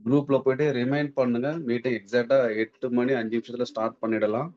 குரூப்ல போயிட்டு ரிமைண்ட் பண்ணுங்க. மீட்டிங் எக்ஸாக்ட்டா 8 மணி 5 நிமிஷத்துல ஸ்டார்ட் பண்ணிடலாம்.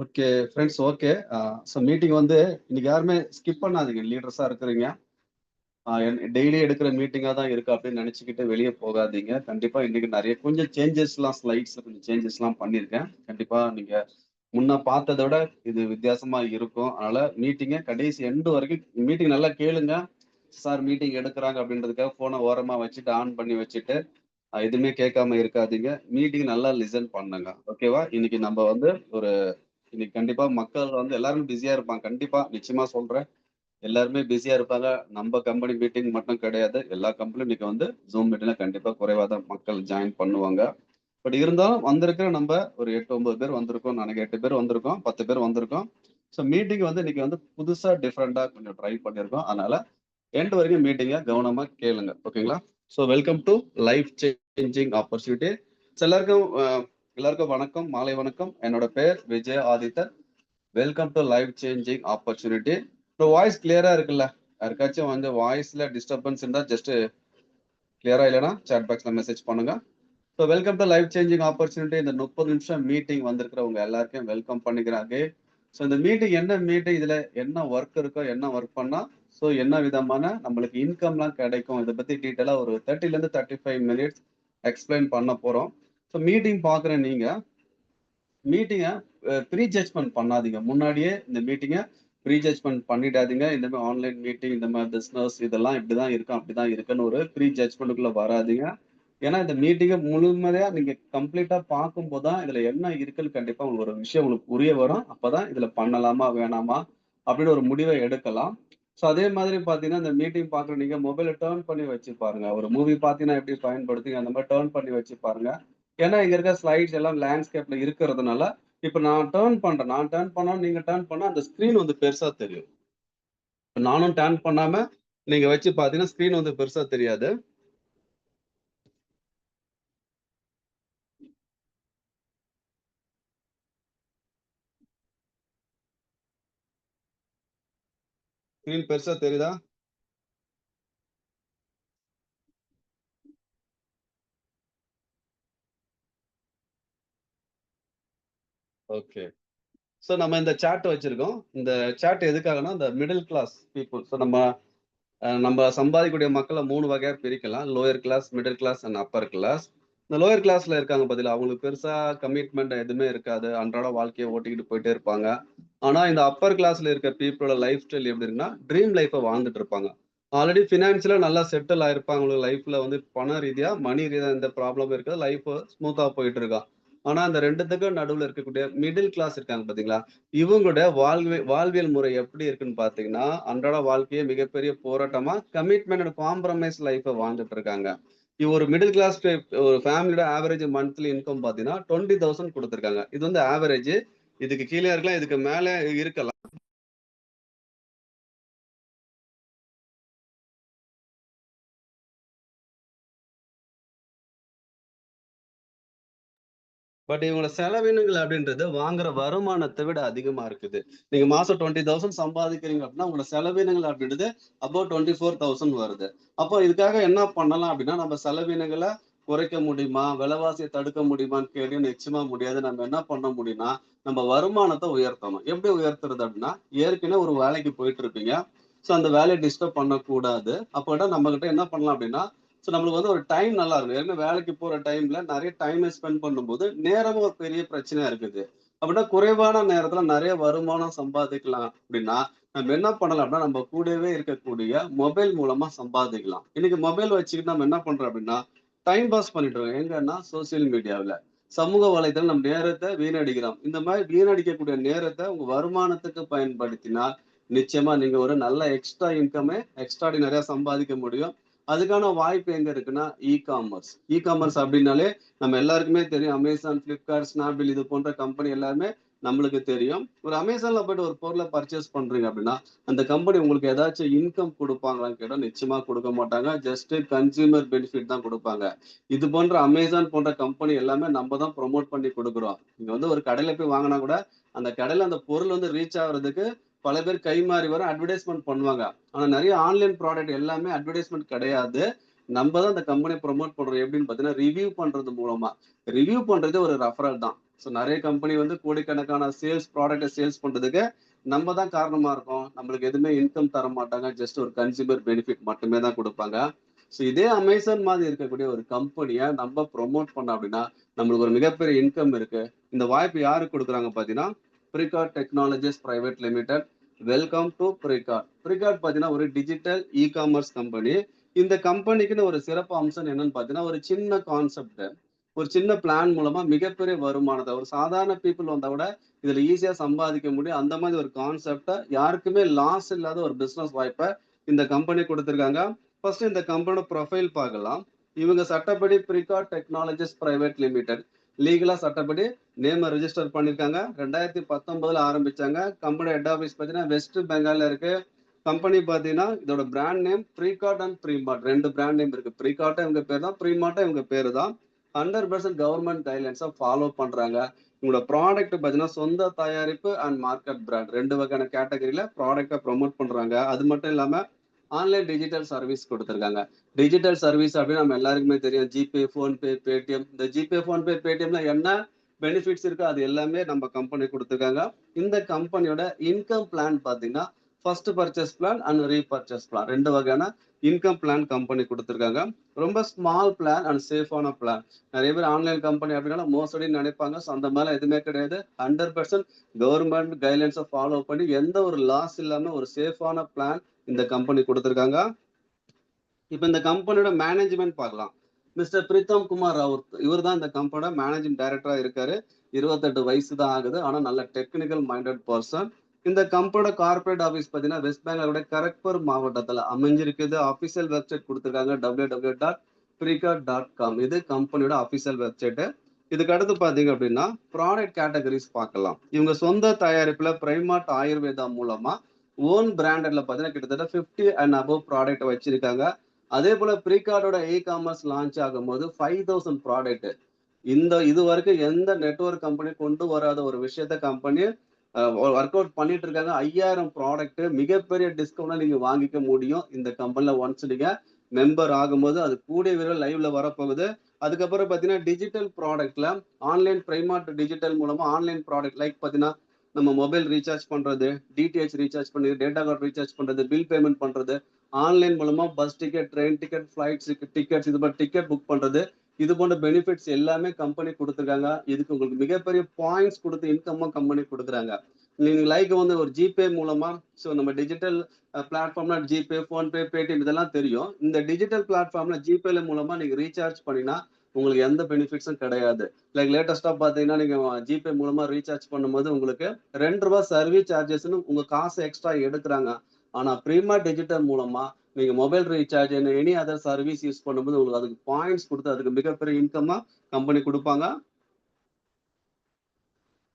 Okay friends, okay. So meeting வந்து இன்னைக்கு யாருமே ஸ்கிப் பண்ணாதீங்க. லீடர்ஸா இருக்கிறீங்க. டெய்லி எடுக்கிற மீட்டிங்கா தான் இருக்கு அப்படின்னு நினைச்சுக்கிட்டு வெளியே போகாதீங்க. கண்டிப்பா இன்னைக்கு நிறைய கொஞ்சம் சேஞ்சஸ்லாம் ஸ்லைட்ஸ்ல கொஞ்சம் சேஞ்சஸ்லாம் பண்ணியிருக்கேன். கண்டிப்பா நீங்க முன்ன பார்த்ததை விட இது வித்தியாசமா இருக்கும். அதனால மீட்டிங்கை கடைசி எண்டு வரைக்கும் மீட்டிங் நல்லா கேளுங்க. சார் மீட்டிங் எடுக்கிறாங்க அப்படின்றதுக்காக போனை ஓரமா வச்சுட்டு ஆன் பண்ணி வச்சுட்டு எதுவுமே கேட்காம இருக்காதீங்க. மீட்டிங் நல்லா லிசன் பண்ணுங்க. ஓகேவா? இன்னைக்கு நம்ம வந்து ஒரு இன்னைக்கு கண்டிப்பா மக்கள் வந்து எல்லாரும் பிஸியா இருப்பாங்க. கண்டிப்பா நிச்சயமா சொல்றேன். எல்லாருமே பிஸியா இருப்பாங்க. நம்ம கம்பெனி மீட்டிங் மட்டும் கிடையாது. எல்லா கம்பெனியும் இன்னைக்கு வந்து ஜூம் மீட்டிங்ல கண்டிப்பா குறைவா தான் மக்கள் ஜாயின் பண்ணுவாங்க. பட் இருந்தாலும் வந்திருக்கிற நம்ம ஒரு 8, 9 பேர் வந்திருக்கோம். நினைக்கிறேன் 8 பேர் வந்திருக்கோம். 10 பேர் வந்திருக்கோம். ஸோ மீட்டிங் வந்து இன்னைக்கு வந்து புதுசா டிஃப்ரெண்டா கொஞ்சம் ட்ரை பண்ணியிருக்கோம். அதனால எண்ட் வரைக்கும் மீட்டிங்கை கவனமா கேளுங்க. ஓகேங்களா? So welcome to life changing opportunity. எல்லாருக்கும் வணக்கம், மாலை வணக்கம். என்னோட பேர் Vijay Adithar. Welcome to life changing opportunity. இப்போ வாய்ஸ் கிளியரா இருக்குல்ல? யாருக்காச்சும் வந்து வாய்ஸ்ல டிஸ்டர்பன்ஸ் இருந்தா ஜஸ்ட் கிளியரா இல்லைன்னா சாட் பாக்ஸ்ல மெசேஜ் பண்ணுங்க. So welcome to life changing opportunity. இந்த 30 நிமிஷம் மீட்டிங் வந்திருக்கிறவங்க எல்லாருக்கும் வெல்கம் பண்ணிக்கிறாங்க. ஸோ இந்த மீட்டிங் என்ன மீட்டிங், இதுல என்ன ஒர்க் இருக்கோ, என்ன ஒர்க் பண்ணா ஸோ என்ன விதமான நம்மளுக்கு இன்கம்லாம் கிடைக்கும், இதை பத்தி டீட்டெயிலா ஒரு 30 to 35 மினிட்ஸ் எக்ஸ்பிளைன் பண்ண போறோம். ஸோ மீட்டிங் பாக்குற நீங்க மீட்டிங்கை ப்ரீ ஜட்ஜ்மெண்ட் பண்ணாதீங்க. முன்னாடியே இந்த மீட்டிங்கை ப்ரீ ஜட்ஜ்மெண்ட் பண்ணிடாதீங்க. இந்த மாதிரி ஆன்லைன் மீட்டிங், இந்த மாதிரி பிஸ்னஸ் இதெல்லாம் இப்படிதான் இருக்கும் அப்படிதான் இருக்குன்னு ஒரு ப்ரீ ஜட்ஜ்மெண்ட்டுக்குள்ள வராதீங்க. ஏன்னா இந்த மீட்டிங்கை முழுமையா நீங்க கம்ப்ளீட்டா பார்க்கும் போதுதான் இதுல என்ன இருக்குன்னு கண்டிப்பா உங்களுக்கு ஒரு விஷயம் உங்களுக்கு புரிய வரும். அப்பதான் இதுல பண்ணலாமா வேணாமா அப்படின்னு ஒரு முடிவை எடுக்கலாம். ஸோ அதே மாதிரி பாத்தீங்கன்னா இந்த மீட்டிங் பாக்குற நீங்க மொபைலை டேர்ன் பண்ணி வச்சு பாருங்க. ஒரு மூவி பாத்தீங்கன்னா எப்படி பயன்படுத்துங்க அந்த மாதிரி டேர்ன் பண்ணி வச்சு பாருங்க. ஏன்னா இங்க இருக்க ஸ்லைட்ஸ் எல்லாம் லேண்ட்ஸ்கேப்ல இருக்கிறதுனால இப்ப நான் டேர்ன் பண்றேன். நான் டேர்ன் பண்ணா நீங்க டேர்ன் பண்ணா அந்த ஸ்கிரீன் வந்து பெருசா தெரியும். நானும் டேர்ன் பண்ணாம நீங்க வச்சு பாத்தீங்கன்னா ஸ்கிரீன் வந்து பெருசா தெரியாது. ஸ்கிரீன் பெருசா தெரியுதா? ஓகே. சோ நம்ம இந்த சாட் வச்சிருக்கோம். இந்த சாட் எதுக்காகனா இந்த மிடில் கிளாஸ் பீப்புள், ஸோ நம்ம நம்ம சம்பாதிக்கக்கூடிய மக்களை 3 வகையா பிரிக்கலாம். Lower class, middle class and upper class. இந்த லோயர் கிளாஸ்ல இருக்காங்க பாத்தீங்களா, அவங்களுக்கு பெருசா கமிட்மெண்ட் எதுவுமே இருக்காது. அன்றாட வாழ்க்கைய ஓட்டிக்கிட்டு போயிட்டே இருப்பாங்க. ஆனா இந்த அப்பர் கிளாஸ்ல இருக்க பீப்பிளோட லைஃப் ஸ்டைல் எப்படி இருக்குன்னா, ட்ரீம் லைஃப்ப வாழ்ந்துட்டு இருப்பாங்க. ஆல்ரெடி ஃபினான்ஷியலா நல்லா செட்டில் ஆயிருப்பாங்க. அவங்களுக்கு லைஃப்ல வந்து பண ரீதியா, மணி ரீதியா எந்த ப்ராப்ளமும் இருக்காது. லைஃப் ஸ்மூத்தா போயிட்டு இருக்கும். ஆனா அந்த 2த்துக்கும் நடுவுல இருக்கக்கூடிய மிடில் கிளாஸ் இருக்காங்க பாத்தீங்களா, இவங்களுடைய வாழ்வியல் முறை எப்படி இருக்குன்னு பார்த்தீங்கன்னா, அன்றாட வாழ்க்கையே மிகப்பெரிய போராட்டமா கமிட்மெண்ட் அண்ட் காம்ப்ரமைஸ் லைஃப்ப வாழ்ந்துட்டு இருக்காங்க. ஒரு மிடில் கிளாஸ் ஒரு ஃபேமிலியோட ஆவரேஜ் மந்த்லி இன்கம் பார்த்தீங்கன்னா, 20,000 குடுத்துருக்காங்க. இது வந்து ஆவரேஜ். இதுக்கு கீழ இருக்கலாம், இதுக்கு மேல இருக்கலாம். பட் இவங்களோட செலவினங்கள் அப்படின்றது வாங்குற வருமானத்த விட அதிகமா இருக்குது. நீங்க மாசம் 20,000 சம்பாதிக்கிறீங்க அப்படின்னா, உங்களோட செலவினங்கள் அப்படின்றது அபோவ் 24,000 வருது. அப்போ இதுக்காக என்ன பண்ணலாம் அப்படின்னா, நம்ம செலவினங்கள குறைக்க முடியுமா? விலைவாசிய தடுக்க முடியுமான்னு கேட்டா நிச்சயமா முடியாது. நம்ம என்ன பண்ண முடியும்னா, நம்ம வருமானத்த உயர்த்தணும். எப்படி உயர்த்துறது அப்படின்னா, ஏற்கனவே ஒரு வேலைக்கு போயிட்டு இருப்பீங்க. ஸோ அந்த வேலைய டிஸ்டர்ப் பண்ணக்கூடாது. அப்போனா நம்மகிட்ட என்ன பண்ணலாம் அப்படின்னா, ஸோ நம்மளுக்கு வந்து ஒரு டைம் நல்லா இருக்கும். ஏற்கனவே வேலைக்கு போற டைம்ல நெறைய டைம ஸ்பெண்ட் பண்ணும்போது, நேரமும் ஒரு பெரிய பிரச்சனையா இருக்குது. அப்படின்னா குறைவான நேரத்துல நெறைய வருமானம் சம்பாதிக்கலாம் அப்படின்னா, நம்ம என்ன பண்ணலாம் அப்படின்னா, நம்ம கூடவே இருக்கக்கூடிய மொபைல் மூலமா சம்பாதிக்கலாம். இன்னைக்கு மொபைல் வச்சுக்கிட்டு நம்ம என்ன பண்றோம் அப்படின்னா, டைம் பாஸ் பண்ணிட்டு இருக்கோம். எங்கன்னா சோசியல் மீடியாவுல. சமூக வலைதளம் நம் நேரத்த வீணடிக்கிறோம். இந்த மாரி வீணடிக்கக்கூடிய நேரத்த உங்க வருமானத்துக்கு பயன்படுத்தினால், நிச்சயமா நீங்க ஒரு நல்ல எக்ஸ்ட்ரா இன்கமே எக்ஸ்ட்ராடினரியா சம்பாதிக்க முடியும். அதுக்கான வாய்ப்பு எங்க இருக்குன்னா, இ-காமர்ஸ். இ-காமர்ஸ் அப்படின்னாலே நம்ம எல்லாருக்குமே தெரியும். அமேசான், ஃபிளிப்கார்ட், ஸ்னாப்டீல் இது போன்ற கம்பெனி எல்லாமே நம்மளுக்கு தெரியும். ஒரு அமேசான்ல போயிட்டு ஒரு பொருள பர்ச்சேஸ் பண்றீங்க அப்படின்னா, அந்த கம்பெனி உங்களுக்கு ஏதாச்சும் இன்கம் குடுப்பாங்களான்னு கேட்டா, நிச்சயமா குடுக்க மாட்டாங்க. ஜஸ்ட் கன்சியூமர் பெனிஃபிட் தான் குடுப்பாங்க. இது போன்ற அமேசான் போன்ற கம்பெனி எல்லாமே நம்ம தான் புரமோட் பண்ணி குடுக்குறோம். நீங்க வந்து ஒரு கடையில போய் வாங்குனா கூட, அந்த கடையில அந்த பொருள் வந்து ரீச் ஆகுறதுக்கு பல பேர் கை மாறி வர அட்வர்டைஸ்மென்ட் பண்ணுவாங்க. ஆனா நெறைய ஆன்லைன் ப்ராடக்ட் எல்லாமே அட்வர்டைஸ்மென்ட் கிடையாது. நம்ம தான் அந்த கம்பெனிய புரமோட் பண்றோம். எப்படின்னு பார்த்தீங்கன்னா, ரிவ்யூ பண்றது மூலமா. ரிவ்யூ பண்றது ஒரு ரெஃபரல் தான். ஸோ நெறைய கம்பெனி வந்து கோடிக்கணக்கான ப்ராடக்ட்ட சேல்ஸ் பண்றதுக்கு நம்ம தான் காரணமா இருக்கோம். நம்மளுக்கு எதுவுமே இன்கம் தர மாட்டாங்க. ஜஸ்ட் ஒரு கன்சியூமர் பெனிஃபிட் மட்டுமே தான் குடுப்பாங்க. ஸோ இதே அமேசான் மாதிரி இருக்கக்கூடிய ஒரு கம்பெனிய நம்ம புரமோட் பண்ணோம் அப்படின்னா, நம்மளுக்கு ஒரு மிகப்பெரிய இன்கம் இருக்கு. இந்த வாய்ப்பு யாருக்கு குடுக்குறாங்க பார்த்தீங்கன்னா, Precart technologies private limited. Welcome to Precart. Precart பார்த்தீங்கன்னா, ஒரு டிஜிட்டல் இ-காமர்ஸ் கம்பெனி. இந்த கம்பெனிக்குன்னு ஒரு சிறப்பு அம்சம் என்னன்னு பார்த்தீங்கன்னா, ஒரு சின்ன கான்செப்ட். ஒரு சின்ன பிளான் மூலமா மிகப்பெரிய வருமானத்த ஒரு சாதாரண பீப்பிள் வந்தா கூட இதுல ஈஸியா சம்பாதிக்க முடியும். அந்த மாதிரி ஒரு கான்செப்ட்ட யாருக்குமே லாஸ் இல்லாத ஒரு பிசினஸ் வாய்ப்ப இந்த கம்பெனி குடுத்திருக்காங்க. ஃபர்ஸ்ட் இந்த கம்பெனியோட ப்ரொஃபைல் பார்க்கலாம். இவங்க சட்டப்படி ப்ரிகார்ட் டெக்னாலஜிஸ் பிரைவேட் லிமிடெட். லீகலா சட்டப்படி நேம ரிஜிஸ்டர் பண்ணியிருக்காங்க. 2019ல ஆரம்பிச்சாங்க. கம்பெனி ஹெட் ஆஃபீஸ் பார்த்தீங்கன்னா, வெஸ்ட் பெங்கால்ல இருக்கு. கம்பெனி பார்த்தீங்கன்னா, இதோட brand name Precart and Premart. 2 brand name இருக்கு. ப்ரீகார்ட்டும் இவங்க பேர் தான். ப்ரீமார்ட்டும் இவங்க பேரு தான். 100% கவர்ன்மெண்ட் கைட்லைன்ஸ ஃபாலோ பண்றாங்க. உங்களோட ப்ராடக்ட் பார்த்தீங்கன்னா, சொந்த தயாரிப்பு அண்ட் மார்க்கெட் பிராண்ட் 2 வகையான கேட்டகரியில ப்ராடக்ட்ட ப்ரமோட் பண்றாங்க. அது மட்டும் இல்லாம ஆன்லைன் டிஜிட்டல் சர்வீஸ் குடுத்திருக்காங்க. டிஜிட்டல் சர்வீஸ் அப்படின்னு நம்ம எல்லாருக்குமே தெரியும். GPay, PhonePe, Paytm. இந்த ஜிபே, ஃபோன்பே, பேடிஎம்ல என்ன பெனிஃபிட்ஸ் இருக்கோ அது எல்லாமே நம்ம கம்பெனி குடுத்திருக்காங்க. இந்த கம்பெனியோட இன்கம் பிளான் பார்த்தீங்கன்னா, first purchase plan and repurchase plan 2 வகையான இன்கம் பிளான் கம்பெனி குடுத்திருக்காங்க. ரொம்ப ஸ்மால் பிளான் அண்ட் சேஃபான பிளான். நெறைய பேர் ஆன்லைன் கம்பெனி அப்படின்னா மோசடின்னு நினைப்பாங்க. ஸோ அந்த மாரிலாம் எதுவுமே கிடையாது. 100% கவர்ன்மெண்ட் கைட்லைன்ஸ ஃபாலோ பண்ணி எந்த ஒரு லாஸ் இல்லாம ஒரு சேஃபான பிளான் இந்த கம்பெனி குடுத்திருக்காங்க. இப்ப இந்த கம்பெனியோட மேனேஜ்மென்ட் பார்க்கலாம். மிஸ்டர் பிரீத்தம் குமார் ராவுத். இவர் தான் இந்த கம்பெனியோட மேனேஜிங் டைரக்டரா இருக்காரு. 28 வயசு தான் ஆகுது. ஆனா நல்ல டெக்னிக்கல் மைண்டட் பெர்சன். இந்த கம்பெனியோட கார்ப்பரேட் ஆபீஸ் பார்த்தீங்கன்னா, வெஸ்ட் பெங்காலோட கரக்பூர் மாவட்டத்துல அமைஞ்சிருக்குது. அபிஷியல் வெப்சைட் குடுத்திருக்காங்க. www.precard.com. இது கம்பெனியோட அபிஷியல் வெப்சைட். இதுக்கு அடுத்து பார்த்தீங்க அப்படின்னா, ப்ராடக்ட் கேட்டகரிஸ் பார்க்கலாம். இவங்க சொந்த தயாரிப்புல பிரைமார்ட் ஆயுர்வேதா மூலமா ஓன் பிராண்டட்ல பார்த்தீங்கன்னா, கிட்டத்தட்ட 50 அண்ட் அபோவ் ப்ராடக்ட் வச்சிருக்காங்க. அதே போல ப்ரீகார்டோட இ-காமர்ஸ் லான்ச் ஆகும்போது 5000 ப்ராடக்ட். இதுவரைக்கும் எந்த நெட்வொர்க் கம்பெனி கொண்டு வராத ஒரு விஷயத்த கம்பெனி ஒர்க் அவுட் பண்ணிட்டு இருக்காங்க. 5000 ப்ராடக்ட் மிகப்பெரிய டிஸ்கவுண்ட்ல நீங்க வாங்கிக்க முடியும். இந்த கம்பெனில ஒன்ஸ் நீங்க மெம்பர் ஆகும்போது அது கூடிய விரைவில் லைவ்ல வரப்போகுது. அதுக்கப்புறம் பார்த்தீங்கன்னா, டிஜிட்டல் ப்ராடக்ட்ல ஆன்லைன் பிரைமார்ட் டிஜிட்டல் மூலமா ஆன்லைன் ப்ராடக்ட் லைக் பார்த்தீங்கன்னா, நம்ம மொபைல் ரீசார்ஜ் பண்றது, டிடிஹெச் ரீசார்ஜ் பண்றது, டேட்டா கார்டு ரீசார்ஜ் பண்றது, பில் பேமெண்ட் பண்றது, ஆன்லைன் மூலமா bus ticket, train ticket, flights tickets, இது மாதிரி டிக்கெட் புக் பண்றது, இது போன்ற பெனிஃபிட்ஸ் எல்லாமே கம்பெனி கொடுத்துருக்காங்க. இதுக்கு உங்களுக்கு மிகப்பெரிய பாயிண்ட்ஸ் கொடுத்து இன்கம்மா கம்பெனி கொடுக்குறாங்க. நீங்க லைக் வந்து ஒரு ஜிபே மூலமா, ஸோ நம்ம டிஜிட்டல் பிளாட்ஃபார்ம்னா ஜிபே, போன்பே, பேடிஎம் இதெல்லாம் தெரியும். இந்த டிஜிட்டல் பிளாட்ஃபார்ம்ல ஜிபேல மூலமா நீங்க ரீசார்ஜ் பண்ணினா உங்களுக்கு எந்த பெனிஃபிட்ஸும் கிடையாது. லைக் லேட்டஸ்டா பாத்தீங்கன்னா நீங்க ஜிபே மூலமா ரீசார்ஜ் பண்ணும்போது உங்களுக்கு ₹2 சர்வீஸ் சார்ஜஸ்ன்னு உங்க காசு எக்ஸ்ட்ரா எடுக்கிறாங்க. ஆனா பிரீமா டிஜிட்டல் மூலமா நீங்க mobile recharge any other service use பண்ணும்போது உங்களுக்கு அதுக்கு பாயிண்ட்ஸ் கொடுத்து அதுக்கு மிகப்பெரிய இன்கம்மா கம்பெனி கொடுப்பாங்க.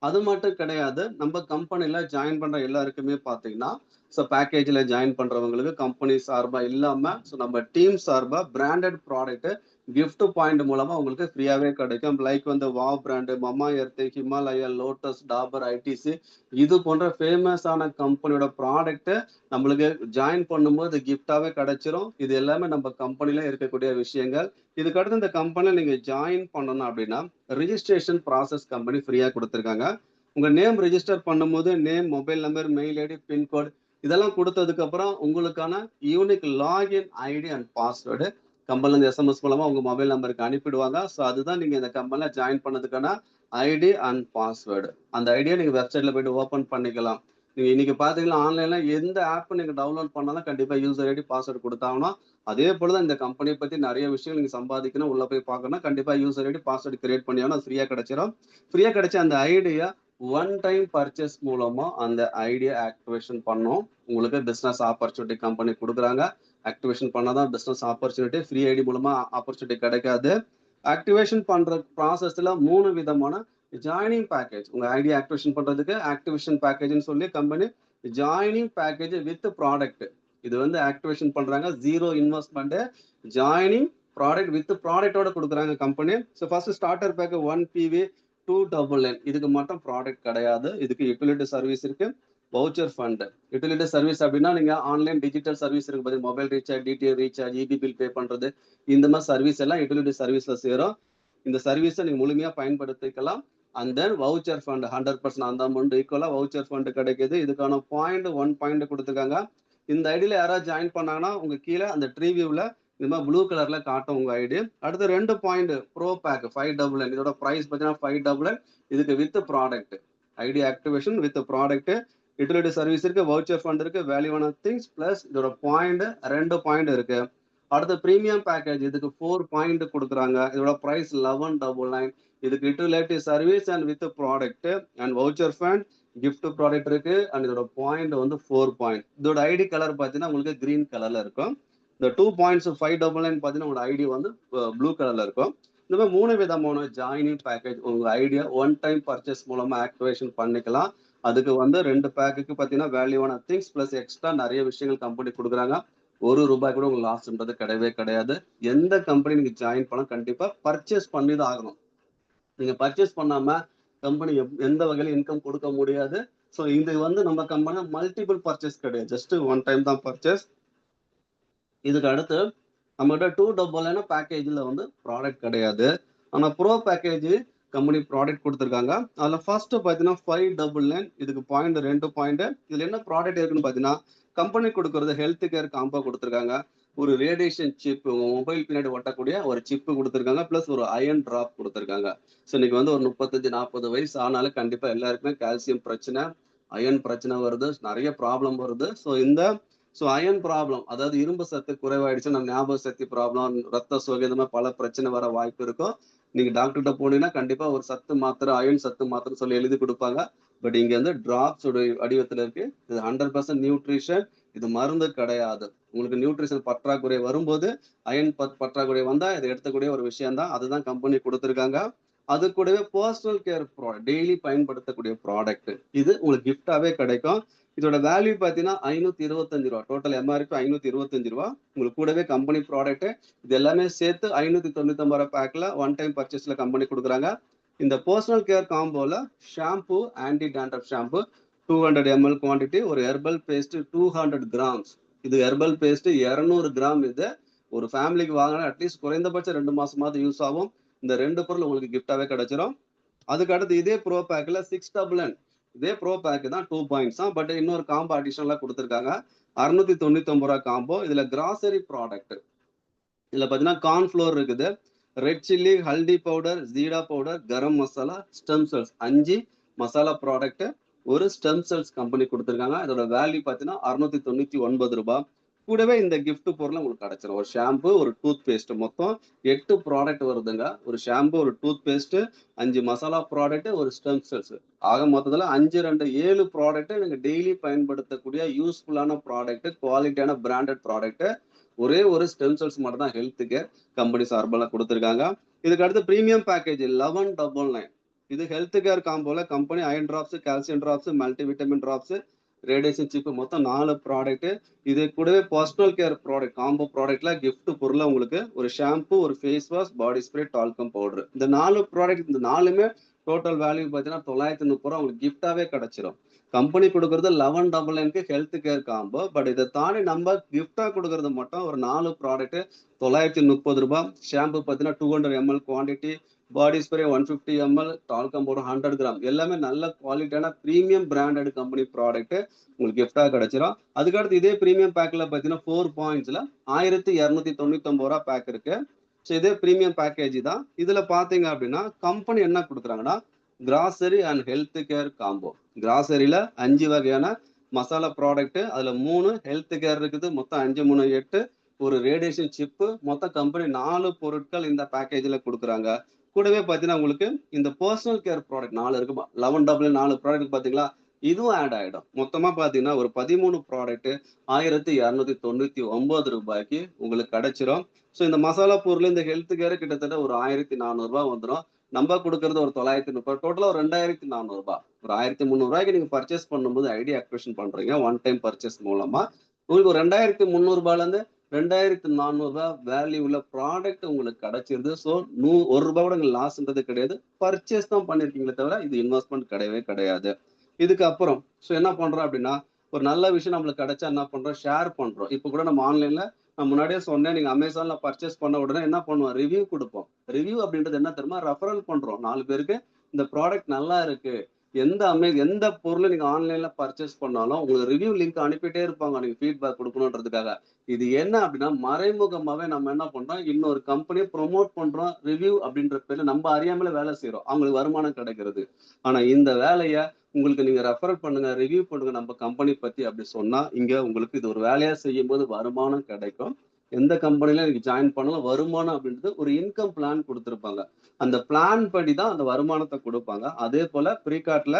அது மட்டும் கிடையாது, நம்ம கம்பெனில ஜாயின் பண்ற எல்லாருக்குமே பாத்தீங்கன்னா, ஸோ பேக்கேஜ்ல ஜாயின் பண்றவங்களுக்கு கம்பெனி சார்பா இல்லாம, ஸோ நம்ம டீம் சார்பா பிராண்டட் ப்ராடக்ட் கிஃப்ட் பாயிண்ட் மூலமா உங்களுக்கு ஃப்ரீயாவே கிடைக்கும். லைக் வந்து wow brand, Mamaearth, Himalaya, Lotus, Dabur, ITC இது போன்ற ஃபேமஸான கம்பெனியோட ப்ராடக்ட் நம்மளுக்கு ஜாயின் பண்ணும்போது கிஃப்டாவே கிடைச்சிரும். இது எல்லாமே நம்ம கம்பெனில இருக்கக்கூடிய விஷயங்கள். இதுக்கு அடுத்து இந்த கம்பெனில நீங்க ஜாயின் பண்ணணும் அப்படின்னா ரிஜிஸ்ட்ரேஷன் ப்ராசஸ் கம்பெனி ஃப்ரீயா கொடுத்துருக்காங்க. உங்க நேம் ரெஜிஸ்டர் பண்ணும்போது name, mobile number, mail ID, pincode இதெல்லாம் கொடுத்ததுக்கு அப்புறம் உங்களுக்கான unique login ID and password கம்பெனில இருந்து எஸ்எம்எஸ் மூலமா உங்க மொபைல் நம்பருக்கு அனுப்பிடுவாங்க. ஸோ அதுதான் நீங்க இந்த கம்பெனில ஜாயின் பண்ணதுக்கான ஐடி அண்ட் பாஸ்வேர்டு. அந்த ஐடியா நீங்க வெப்சைட்ல போயிட்டு ஓபன் பண்ணிக்கலாம். நீங்க இன்னைக்கு பாத்தீங்கன்னா ஆன்லைன்ல எந்த ஆப் நீங்க டவுன்லோட் பண்ணாலும் கண்டிப்பா யூசர் ஐடி பாஸ்வேர்டு கொடுத்தாங்கன்னா, அதே போலதான் இந்த கம்பெனியை பத்தி நிறைய விஷயங்கள் நீங்க சம்பாதிக்கணும், உள்ள போய் பார்க்கணும், கண்டிப்பா யூசர் ஐடி பாஸ்வேர்டு கிரியேட் பண்ணியாலும் அது ஃப்ரீயா கிடைச்சிடும். ஃப்ரீயா கிடைச்ச அந்த ஐடியா ஒன் டைம் பர்ச்சேஸ் மூலமா அந்த ஐடியா ஆக்டிவேஷன் பண்ணோம். உங்களுக்கு பிசினஸ் ஆப்பர்ச்சுனிட்டி கம்பெனி கொடுக்குறாங்க. ஆக்டிவேஷன் பண்ணாதான் பிசினஸ் ஆப்பர்ச்சுனிட்டி, ஃப்ரீ ஐடி மூலமா ஆப்பர்ச்சுனிட்டி கிடைக்காது. ஆக்டிவேஷன் பண்ற ப்ராசஸ்ல 3 விதமான ஜாயினிங் பேக்கேஜ். உங்க ஐடியா ஆக்டிவேஷன் பண்றதுக்கு ஆக்டிவேஷன் பேக்கேஜ்னு சொல்லி company joining package with product இது வந்து ஆக்டிவேஷன் பண்றாங்க. 0 இன்வெஸ்ட்மெண்ட் ஜாயினிங் ப்ராடக்ட் வித் ப்ராடக்டோட கொடுக்குறாங்க company. So first starter back 1 PV 299 இதுக்கு மட்டும் ப்ராடக்ட் கிடையாது. இதுக்கு யூட்டிலிட்டி சர்வீஸ் இருக்கு, வவுச்சர் ஃபண்ட். யூட்டிலிட்டி சர்வீஸ் அப்படின்னா நீங்க ஆன்லைன் டிஜிட்டல் சர்வீஸ் இருக்கு பாத்தீங்க, mobile recharge, DTH recharge, EB bill pay பண்றது, இந்த மாதிரி சர்வீஸ் எல்லாம் யூட்டிலிட்டி சர்வீஸ்ல சேரும். இந்த சர்வீஸை நீங்க முழுமையா பயன்படுத்திக்கலாம். அண்ட் தென் வவுச்சர் ஃபண்ட் 100% அந்த அமௌண்ட் ஈக்குவலா வவுச்சர் ஃபண்ட் கிடைக்குது. இதுக்கான பாயிண்ட் 1 பாயிண்ட் கொடுத்துருக்காங்க. இந்த ஐடியில யாராவது ஜாயின் பண்ணாங்கன்னா உங்க கீழே அந்த ட்ரீ வியூல இந்த மாதிரி ப்ளூ கலர்ல காட்டும் உங்க ஐடி. அடுத்து 2 பாயிண்ட் ப்ரோ பேக் 599 இதோட பிரைஸ் பார்த்தீங்கன்னா 599. இதுக்கு with product ID activation with product, utility service இருக்கு, வவுச்சர் ஃபண்ட் இருக்கு, வேல்யூவான திங்ஸ் பிளஸ் இதோட பாயிண்ட் 2 பாயிண்ட் இருக்கு. அடுத்து பிரீமியம் பேக்கேஜ் இதுக்கு 4 பாயிண்ட் கொடுக்குறாங்க. இதோட பிரைஸ் 1199. இதுக்கு utility service and with product and voucher fund, gift product இருக்கு அண்ட் இதோட பாயிண்ட் வந்து 4 பாயிண்ட். இதோட ஐடி கலர் பார்த்தீங்கன்னா உங்களுக்கு கிரீன் கலர்ல இருக்கும். இந்த 2 பாயிண்ட்ஸ் 599 பார்த்தீங்கன்னா உங்களோட ஐடி வந்து ப்ளூ கலர்ல இருக்கும். இந்த மாதிரி 3 விதமான ஜாயினிங் பேக்கேஜ் உங்க ஐடியா ஒன் டைம் பர்ச்சேஸ் மூலமா ஆக்டிவேஷன் பண்ணிக்கலாம். அதுக்கு வந்து 2 பேக்குக்கு பார்த்தீங்கன்னா வேல்யூவான திங்ஸ் பிளஸ் எக்ஸ்ட்ரா நிறைய விஷயங்கள் கம்பெனி கொடுக்குறாங்க. ₹1 கூட உங்களுக்கு லாஸ்ன்றது கிடையவே கிடையாது. எந்த கம்பெனி நீங்க ஜாயின் பண்ண கண்டிப்பா பர்ச்சேஸ் பண்ணி தான் ஆகணும். நீங்க பர்ச்சேஸ் பண்ணாம கம்பெனி எந்த வகையில இன்கம் கொடுக்க முடியாது. ஸோ இது வந்து நம்ம கம்பெனி மல்டிபிள் பர்ச்சேஸ் கிடையாது, ஜஸ்ட் ஒன் டைம் தான் பர்ச்சேஸ். இதுக்கு அடுத்து நம்மகிட்ட 299 பேக்கேஜ்ல வந்து ப்ராடக்ட் கிடையாது. ஆனா ப்ரோ பேக்கேஜ் கம்பெனி ப்ராடக்ட் கொடுத்துருக்காங்க. அதுல ஃபர்ஸ்ட் பாத்தீங்கன்னா 599 இதுக்கு பாயிண்ட் 2 பாயிண்ட். இதுல என்ன ப்ராடக்ட் இருக்குன்னு பாத்தீங்கன்னா கம்பெனி கொடுக்கறது ஹெல்த் கேர் காம்போ கொடுத்துருக்காங்க. ஒரு ரேடியேஷன் சிப், மொபைல் பின்னாடி ஒட்டக்கூடிய ஒரு சிப் கொடுத்துருக்காங்க. பிளஸ் ஒரு அயன் டிராப் கொடுத்துருக்காங்க. ஸோ இன்னைக்கு வந்து ஒரு 35-40 வயசு ஆனாலும் கண்டிப்பா எல்லாருக்குமே கால்சியம் பிரச்சனை, அயன் பிரச்சனை வருது, நிறைய ப்ராப்ளம் வருது. ஸோ அயன் ப்ராப்ளம் அதாவது இரும்பு சத்து குறைவாயிடுச்சு, நம்ம ஞாபக சக்தி ப்ராப்ளம், ரத்த சோகை, இந்த மாதிரி பல பிரச்சனை வர வாய்ப்பு இருக்கும். நீங்க டாக்டர்கிட்ட போனீங்கன்னா கண்டிப்பா ஒரு சத்து மாத்திரை, அயன் சத்து மாத்திரை சொல்லி எழுதி கொடுப்பாங்க. பட் இங்க வந்து டிராப்ஸ் வடிவத்துல இருக்கு. இது 100% நியூட்ரிஷன். இது மருந்து கிடையாது. உங்களுக்கு நியூட்ரிஷன் பற்றாக்குறை வரும்போது அயன் பற்றாக்குறை வந்தா இதை எடுத்துக்கூடிய ஒரு விஷயம் தான். அதுதான் கம்பெனி கொடுத்துருக்காங்க. அது கூடவே பர்சனல் கேர் ப்ராடக்ட், டெய்லி பயன்படுத்தக்கூடிய ப்ராடக்ட் இது உங்களுக்கு கிஃப்டாவே கிடைக்கும். இதோட வேல்யூ பார்த்தீங்கன்னா ₹525. Total MRP ₹525. உங்களுக்கு கூடவே கம்பெனி ப்ராடக்ட் இது எல்லாமே சேர்த்து ₹599 பேக்ல ஒன் டைம் பர்ச்சேஸ்ல கம்பெனி கொடுக்குறாங்க. இந்த பர்சனல் கேர் காம்போல shampoo, anti dandruff shampoo 200 ml quantity, ஒரு ஹெர்பல் பேஸ்ட் 200 கிராம்ஸ். இது ஹெர்பல் பேஸ்ட் 200 கிராம். இது ஒரு ஃபேமிலிக்கு வாங்கினா அட்லீஸ்ட் குறைந்தபட்சம் 2 மாசமாவது யூஸ் ஆகும். இந்த 2 பொருள் உங்களுக்கு கிஃப்டாவே கிடைச்சிடும். அதுக்கு அடுத்து இதே ப்ரோ பேக்ல 699 இதே ப்ரோ பேக் தான் 2 பாயிண்ட்ஸ் தான். பட் இன்னொரு காம்போ அடிஷனலா கொடுத்துருக்காங்க. 699 காம்போ. இதுல கிராசரி ப்ராடக்ட், இதுல பாத்தீங்கன்னா கார்ன்ஃப்ளோர் இருக்குது, red chilli, haldi powder, jeera powder, garam masala, stem cells, 5 masala product ஒரு ஸ்டெம் செல்ஸ் கம்பெனி கொடுத்துருக்காங்க. இதோட வேல்யூ பாத்தீங்கன்னா 699 ரூபாய். கூடவே இந்த கிஃப்ட் பொருள் உங்களுக்கு கிடைச்சிடும். ஒரு ஷாம்பு, ஒரு டூத் பேஸ்ட், மொத்தம் 8 ப்ராடக்ட் வருதுங்க. ஒரு ஷாம்பு, ஒரு டூத் பேஸ்ட், 5 மசாலா ப்ராடக்ட், ஒரு ஸ்டெம் செல்ஸ், ஆக மொத்தத்துல 5 2 7 ப்ராடக்ட் நீங்க டெய்லி பயன்படுத்தக்கூடிய யூஸ்ஃபுல்லான ப்ராடக்ட், குவாலிட்டியான பிராண்டட் ப்ராடக்ட். ஒரே ஒரு ஸ்டெம் செல்ஸ் மட்டும் தான் ஹெல்த் கேர் கம்பெனி சார்பில் கொடுத்துருக்காங்க. இதுக்கு அடுத்து பிரீமியம் பேக்கேஜ் 1199. இது ஹெல்த் கேர் காம்போல company iron drops, calcium drops, multi vitamin drops, radiation chip, மொத்தம் 4 ப்ராடக்ட். இது கூடவே பர்சனல் கேர் ப்ராடக்ட் காம்போ ப்ராடக்ட்ல கிஃப்ட் பொருளை உங்களுக்கு ஒரு ஷாம்பு, ஒரு face wash, body spray, talcum powder. இந்த 4 ப்ராடக்ட், இந்த 4மே டோட்டல் வேல்யூ பார்த்தீங்கன்னா 930 ரூபா உங்களுக்கு கிஃப்டாவே கிடைச்சிடும். கம்பெனி கொடுக்கறது 1199க்கு ஹெல்த் கேர் காம்போ. பட் இதை தாண்டி நம்ம கிஃப்டா கொடுக்கறது மட்டும் ஒரு 4 ப்ராடக்ட் 930 ரூபாய். ஷாம்பு பார்த்தீங்கன்னா 200 ml quantity, body spray 150 ml, talcum powder 100 gram, எல்லாமே நல்ல குவாலிட்டியான பிரீமியம் பிராண்டட் கம்பெனி ப்ராடக்ட் உங்களுக்கு கிஃப்டா கிடைச்சிடும். அதுக்கடுத்து இதே பிரீமியம் பேக்ல பார்த்தீங்கன்னா 4 பாயிண்ட்ஸ்ல 1299 ரூபா பேக் இருக்கு. ஸோ இதே பிரீமியம் பேக்கேஜ் தான். இதுல பாத்தீங்க அப்படின்னா கம்பெனி என்ன கொடுக்குறாங்கன்னா grocery and health care combo. கிராசரியில 5 வகையான மசாலா ப்ராடக்ட், அதுல 3 ஹெல்த் கேர் இருக்குது, மொத்தம் 5 3 8, ஒரு ரேடியேஷன் சிப்பு, மொத்தம் கம்பெனி 4 பொருட்கள் இந்த பேக்கேஜ்ல கொடுக்குறாங்க. கூடவே பார்த்தீங்கன்னா உங்களுக்கு இந்த பர்சனல் கேர் ப்ராடக்ட் 4 இருக்குமா, 11 4 ப்ராடக்ட் பாத்தீங்களா, இதுவும் ஆட் ஆயிடும். மொத்தமா பாத்தீங்கன்னா ஒரு 13 ப்ராடக்ட் 1299 ரூபாய்க்கு உங்களுக்கு கிடைச்சிரும். ஸோ இந்த மசாலா பொருள், இந்த ஹெல்த் கேர் கிட்டத்தட்ட ஒரு 1400 ரூபாய் வந்துடும். நம்ம கொடுக்கறது ஒரு 930, டோட்டலா ஒரு 2400 ரூபாய். ஒரு 1300 ரூபாய்க்கு நீங்க பர்ச்சேஸ் பண்ணும்போது ஐடி ஆக்டிவேஷன் பண்றீங்க ஒன் டைம் பர்ச்சேஸ் மூலமா, உங்களுக்கு ஒரு 2300 ரூபாயில இருந்து 2400 ரூபாய் வேல்யூ உள்ள ப்ராடக்ட் உங்களுக்கு கிடைச்சிருது. ஸோ 1 ரூபாய் கூட லாஸ்ன்றது கிடையாது. பர்ச்சேஸ் தான் பண்ணிருக்கீங்களே தவிர இது இன்வெஸ்ட்மெண்ட் கிடையவே கிடையாது. இதுக்கு அப்புறம் ஸோ என்ன பண்றோம் அப்படின்னா, ஒரு நல்ல விஷயம் நம்மளுக்கு கிடைச்சா என்ன பண்றோம், ஷேர் பண்றோம். இப்போ கூட நம்ம ஆன்லைன்ல, நான் முன்னாடியே சொன்னேன், நீங்க அமேசான்ல பர்ச்சேஸ் பண்ண உடனே என்ன பண்ணுவோம், ரிவ்யூ கொடுப்போம். ரிவ்யூ அப்படின்றது என்ன தெரியுமா, ரெஃபரல் பண்றோம் 4 பேருக்கு. இந்த ப்ராடக்ட் நல்லா இருக்கு, எந்த பொருளை நீங்க ஆன்லைன்ல பர்ச்சேஸ் பண்ணாலும் உங்களுக்கு ரிவ்யூ லிங்க் அனுப்பிட்டே இருப்பாங்க, நீங்க ஃபீட்பேக் கொடுக்கணுன்றதுக்காக. இது என்ன அப்படின்னா மறைமுகமாவே நம்ம என்ன பண்றோம், இன்னொரு கம்பெனியை ப்ரொமோட் பண்றோம். ரிவ்யூ அப்படின்ற பேர்ல நம்ம அறியாமல வேலை செய்யறோம், அவங்களுக்கு வருமானம் கிடைக்கிறது. ஆனா இந்த வேலையை உங்களுக்கு நீங்க ரெஃபர் பண்ணுங்க, ரிவ்யூ பண்ணுங்க நம்ம கம்பெனி பத்தி அப்படி சொன்னா, இங்க உங்களுக்கு இது ஒரு வேலையா செய்யும் போது வருமானம் கிடைக்கும். எந்த கம்பெனில நீங்க ஜாயின் பண்ணலாம், வருமானம் அப்படின்றது ஒரு இன்கம் பிளான் கொடுத்துருப்பாங்க. அந்த பிளான் படி தான் அந்த வருமானத்தை கொடுப்பாங்க. அதே போல ப்ரீகார்ட்ல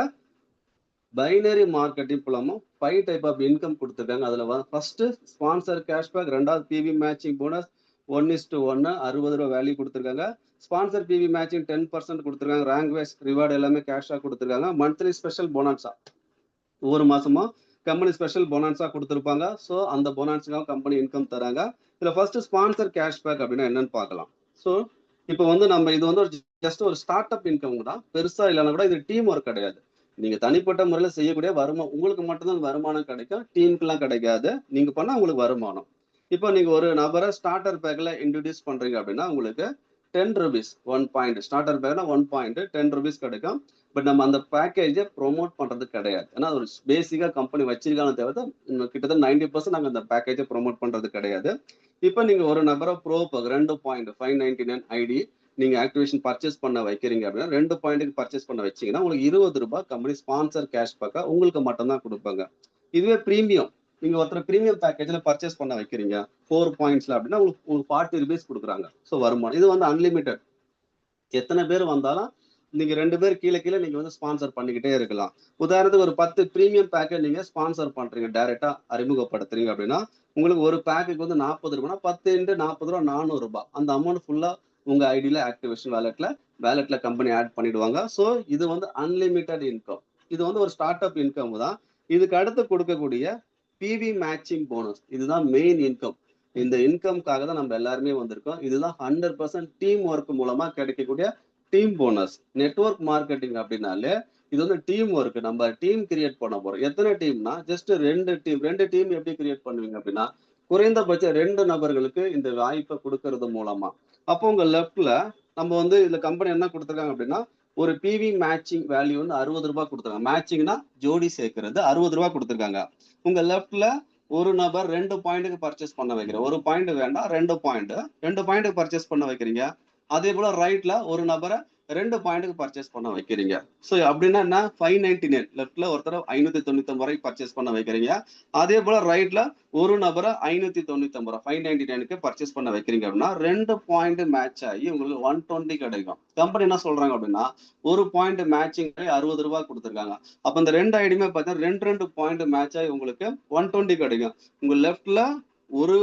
பைனரி மார்க்கெட்டிங் மூலமா 5 டைப் ஆஃப் இன்கம் கொடுத்துருக்காங்க. அதுல ஃபர்ஸ்ட் ஸ்பான்சர் கேஷ்பேக், ரெண்டாவது பிவி மேட்சிங் போனஸ் 1:1 60 ரூபாய் வேல்யூ கொடுத்துருக்காங்க. ஸ்பான்சர் பிவி மேட்சிங் 10% கொடுத்துருக்காங்க. ரேங்க் வைஸ் ரிவார்டு எல்லாமே கேஷா கொடுத்துருக்காங்க. மந்த்லி ஸ்பெஷல் போனஸா ஒவ்வொரு மாசமும் கம்பெனி ஸ்பெஷல் போனஸா கொடுத்துருப்பாங்க. ஸோ அந்த போனஸுக்காக கம்பெனி இன்கம் தராங்க. இதுல ஃபர்ஸ்ட் ஸ்பான்சர் கேஷ்பேக் அப்படின்னா என்னன்னு பார்க்கலாம். ஸோ இப்போ நம்ம இது ஒரு ஜஸ்ட் ஒரு ஸ்டார்ட் அப் இன்கம் தான், பெருசா இல்லைன்னா கூட இது டீம் ஒர்க் கிடையாது. நீங்க தனிப்பட்ட முறையில் செய்யக்கூடிய வருமானம் உங்களுக்கு மட்டும்தான் வருமானம் கிடைக்கும், டீமுக்கு எல்லாம் கிடைக்காது. நீங்க பண்ணா உங்களுக்கு வருமானம். இப்போ நீங்க ஒரு நபரை ஸ்டார்டர் பேக்ல இன்ட்ரடியூஸ் பண்றீங்க அப்படின்னா உங்களுக்கு 10 rupees 1 பாயிண்ட், ஸ்டார்டர் பேக்னா 1 பாயிண்ட் 10 rupees கிடைக்கும். பட் நம்ம அந்த பேக்கேஜை ப்ரொமோட் பண்றது கிடையாது. ஏன்னா ஒரு பேசிக்கா கம்பெனி வச்சிருக்காங்க, தவிர கிட்டத்தட்ட 90% நாங்க அந்த பேக்கேஜை ப்ரொமோட் பண்றது கிடையாது. இப்போ நீங்க ஒரு நபரை ப்ரோ 2.599 ஐடி நீங்க ஆக்டிவேஷன் பர்ச்சேஸ் பண்ண வைக்கிறீங்க அப்படின்னா 2 பாயிண்ட்டுக்கு பர்ச்சேஸ் பண்ண வச்சீங்கன்னா உங்களுக்கு 20 ரூபாய் கம்பெனி ஸ்பான்சர் கேஷ்பேக்கா உங்களுக்கு மட்டும் தான் கொடுப்பாங்க. இதுவே பிரீமியம், நீங்க ஒருத்தர் பிரீமியம் பேக்கேஜ்ல பர்ச்சேஸ் பண்ண வைக்கிறீங்க 4 பாயிண்ட்ஸ்ல அப்படின்னா உங்களுக்கு 40 rupees கொடுக்குறாங்க. ஸோ வருமானம் இது அன்லிமிட்டட். எத்தனை பேர் வந்தாலும் நீங்க 2 பேர் கீழே நீங்க ஸ்பான்சர் பண்ணிக்கிட்டே இருக்கலாம். உதாரணத்துக்கு ஒரு 10 பிரீமியம் பேக்கேஜ் நீங்க ஸ்பான்சர் பண்றீங்க, டைரக்டா அறிமுகப்படுத்துறீங்க அப்படின்னா உங்களுக்கு ஒரு பேக்குக்கு 40 ரூபாய்னா 10 × 40 ரூபா 400 ரூபாய். அந்த அமௌண்ட் ஃபுல்லா உங்க ஐடியில ஆக்டிவேஷன் வேலெட்ல கம்பெனி ஆட் பண்ணிடுவாங்க. ஸோ இது அன்லிமிட்டட் இன்கம். இது ஒரு ஸ்டார்ட் அப் இன்கம் தான். இதுக்கு அடுத்து கொடுக்கக்கூடிய பிவி மேட்சிங் போனஸ், இதுதான் மெயின் இன்கம். இந்த இன்கம்காக தான் நம்ம எல்லாருமே வந்திருக்கோம். இதுதான் 100% டீம் ஒர்க் மூலமா கிடைக்கக்கூடிய டீம் போனஸ். நெட்வொர்க் மார்க்கெட்டிங் அப்படின்னாலே இது டீம் ஒர்க். நம்ம டீம் கிரியேட் பண்ண போறோம். எத்தனை டீம்னா ஜஸ்ட் 2 டீம். 2 டீம் எப்படி கிரியேட் பண்ணுவீங்க அப்படின்னா குறைந்தபட்சம் 2 நபர்களுக்கு இந்த வாய்ப்பை கொடுக்கறது மூலமா. அப்போ உங்க லெஃப்ட்ல நம்ம இதுல கம்பெனி என்ன கொடுத்துருக்காங்க அப்படின்னா ஒரு பிவி மேட்சிங் வேல்யூ 60 ரூபாய் கொடுத்துருக்காங்க. மேட்சிங்னா ஜோடி சேர்க்கிறது 60 ரூபாய் கொடுத்துருக்காங்க. உங்க லெஃப்ட்ல ஒரு நபர் 2 பாயிண்ட்டுக்கு பர்ச்சேஸ் பண்ண வைக்கிறேன். ஒரு பாயிண்ட் வேண்டாம், 2 பாயிண்ட். 2 பாயிண்ட்டுக்கு பர்ச்சேஸ் பண்ண வைக்கிறீங்க. அதே போல ரைட்ல ஒரு நபரை 2 பாயிண்ட்டுக்கு பர்ச்சேஸ் பண்ண வைக்கிறீங்க. ஸோ அப்படின்னா என்ன, 599 லெஃப்ட்ல ஒருத்தர் 599 வரைக்கும் பர்ச்சேஸ் பண்ண வைக்கிறீங்க. அதே போல ரைட்ல ஒரு நபரை 599 599க்கு பர்ச்சேஸ் பண்ண வைக்கிறீங்க அப்படின்னா 2 பாயிண்ட் மேட்ச் ஆகி உங்களுக்கு 120 கிடைக்கும். கம்பெனி என்ன சொல்றாங்க அப்படின்னா ஒரு பாயிண்ட் மேட்சிங் 60 ரூபாய் கொடுத்துருக்காங்க. அப்ப இந்த ரெண்டு ஐடியுமே பார்த்தீங்கன்னா 2 பாயிண்ட் மேட்ச் ஆகி உங்களுக்கு 120 கிடைக்கும். உங்க லெஃப்ட்ல ஒரு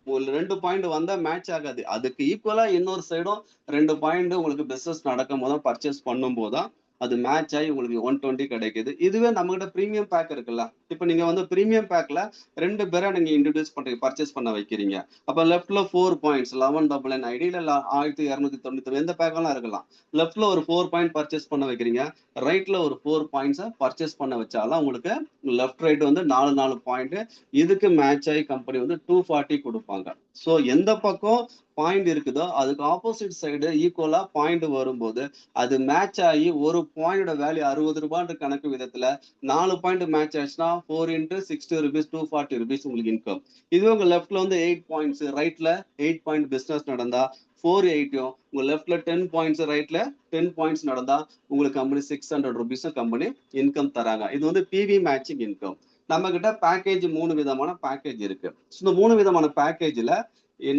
2 பாயிண்ட் வந்தா மேட்ச் ஆகாது. அதுக்கு ஈக்குவலா இன்னொரு சைடும் 2 பாயிண்ட் உங்களுக்கு பிசினஸ் நடக்கும் போதும் பர்ச்சேஸ் பண்ணும் போதும் அது மேட்ச் ஆகி உங்களுக்கு 120 கிடைக்குது. இதுவே நம்ம கிட்ட பிரீமியம் பேக் இருக்குல்ல, இப்ப நீங்க வந்து பிரீமியம் பேக்ல 2 பேரை நீங்க இன்ட்ரடியூஸ் பண்றீங்க, பர்ச்சேஸ் பண்ண வைக்கிறீங்க. அப்ப லெஃப்ட்ல 4 பாயிண்ட்ஸ் 1199 ஐடியில 1299 எந்த பேக்கெல்லாம் இருக்கலாம். லெஃப்ட்ல ஒரு 4 பாயிண்ட் பர்ச்சேஸ் பண்ண வைக்கிறீங்க, ரைட்ல ஒரு 4 பாயிண்ட்ஸை பர்ச்சேஸ் பண்ண வச்சாலும் உங்களுக்கு லெஃப்ட் ரைட் வந்து 4 பாயிண்ட். இதுக்கு மேட்ச் ஆகி கம்பெனி வந்து 240 கொடுப்பாங்க. ஸோ எந்த பக்கம் பாயிண்ட் இருக்குதோ அதுக்கு ஆப்போசிட் சைடு ஈக்குவலா பாயிண்ட் வரும்போது அது மேட்ச் ஆகி ஒரு பாயிண்டோட வேல்யூ 60 ரூபான்ற கணக்கு விதத்துல 4 பாயிண்ட் மேட்ச் ஆச்சுன்னா 4 into 60 rupees 240 rupees உங்களுக்கு இன்கம். இதுவே உங்க லெஃப்ட்ல வந்து 8 பாயிண்ட்ஸ், ரைட்ல 8 பாயிண்ட் பிசினஸ் நடந்தா 480, உங்க லெஃப்ட்ல 10 பாயிண்ட்ஸ், ரைட்ல 10 பாயிண்ட்ஸ் நடந்தா உங்களுக்கு கம்பெனி 600 rupees கம்பெனி இன்கம் தராங்க. இது வந்து பிவி மேட்சிங் இன்கம். நம்ம கிட்ட பேக்கேஜ் 3 விதமான பேக்கேஜ் இருக்கு. இந்த 3 விதமான பேக்கேஜ்ல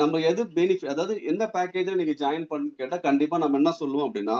நம்ம எது பெனிஃபிட், அதாவது எந்த பேக்கேஜ்ல நீங்க ஜாயின் பண்ணு கேட்டா கண்டிப்பா நம்ம என்ன சொல்லுவோம் அப்படின்னா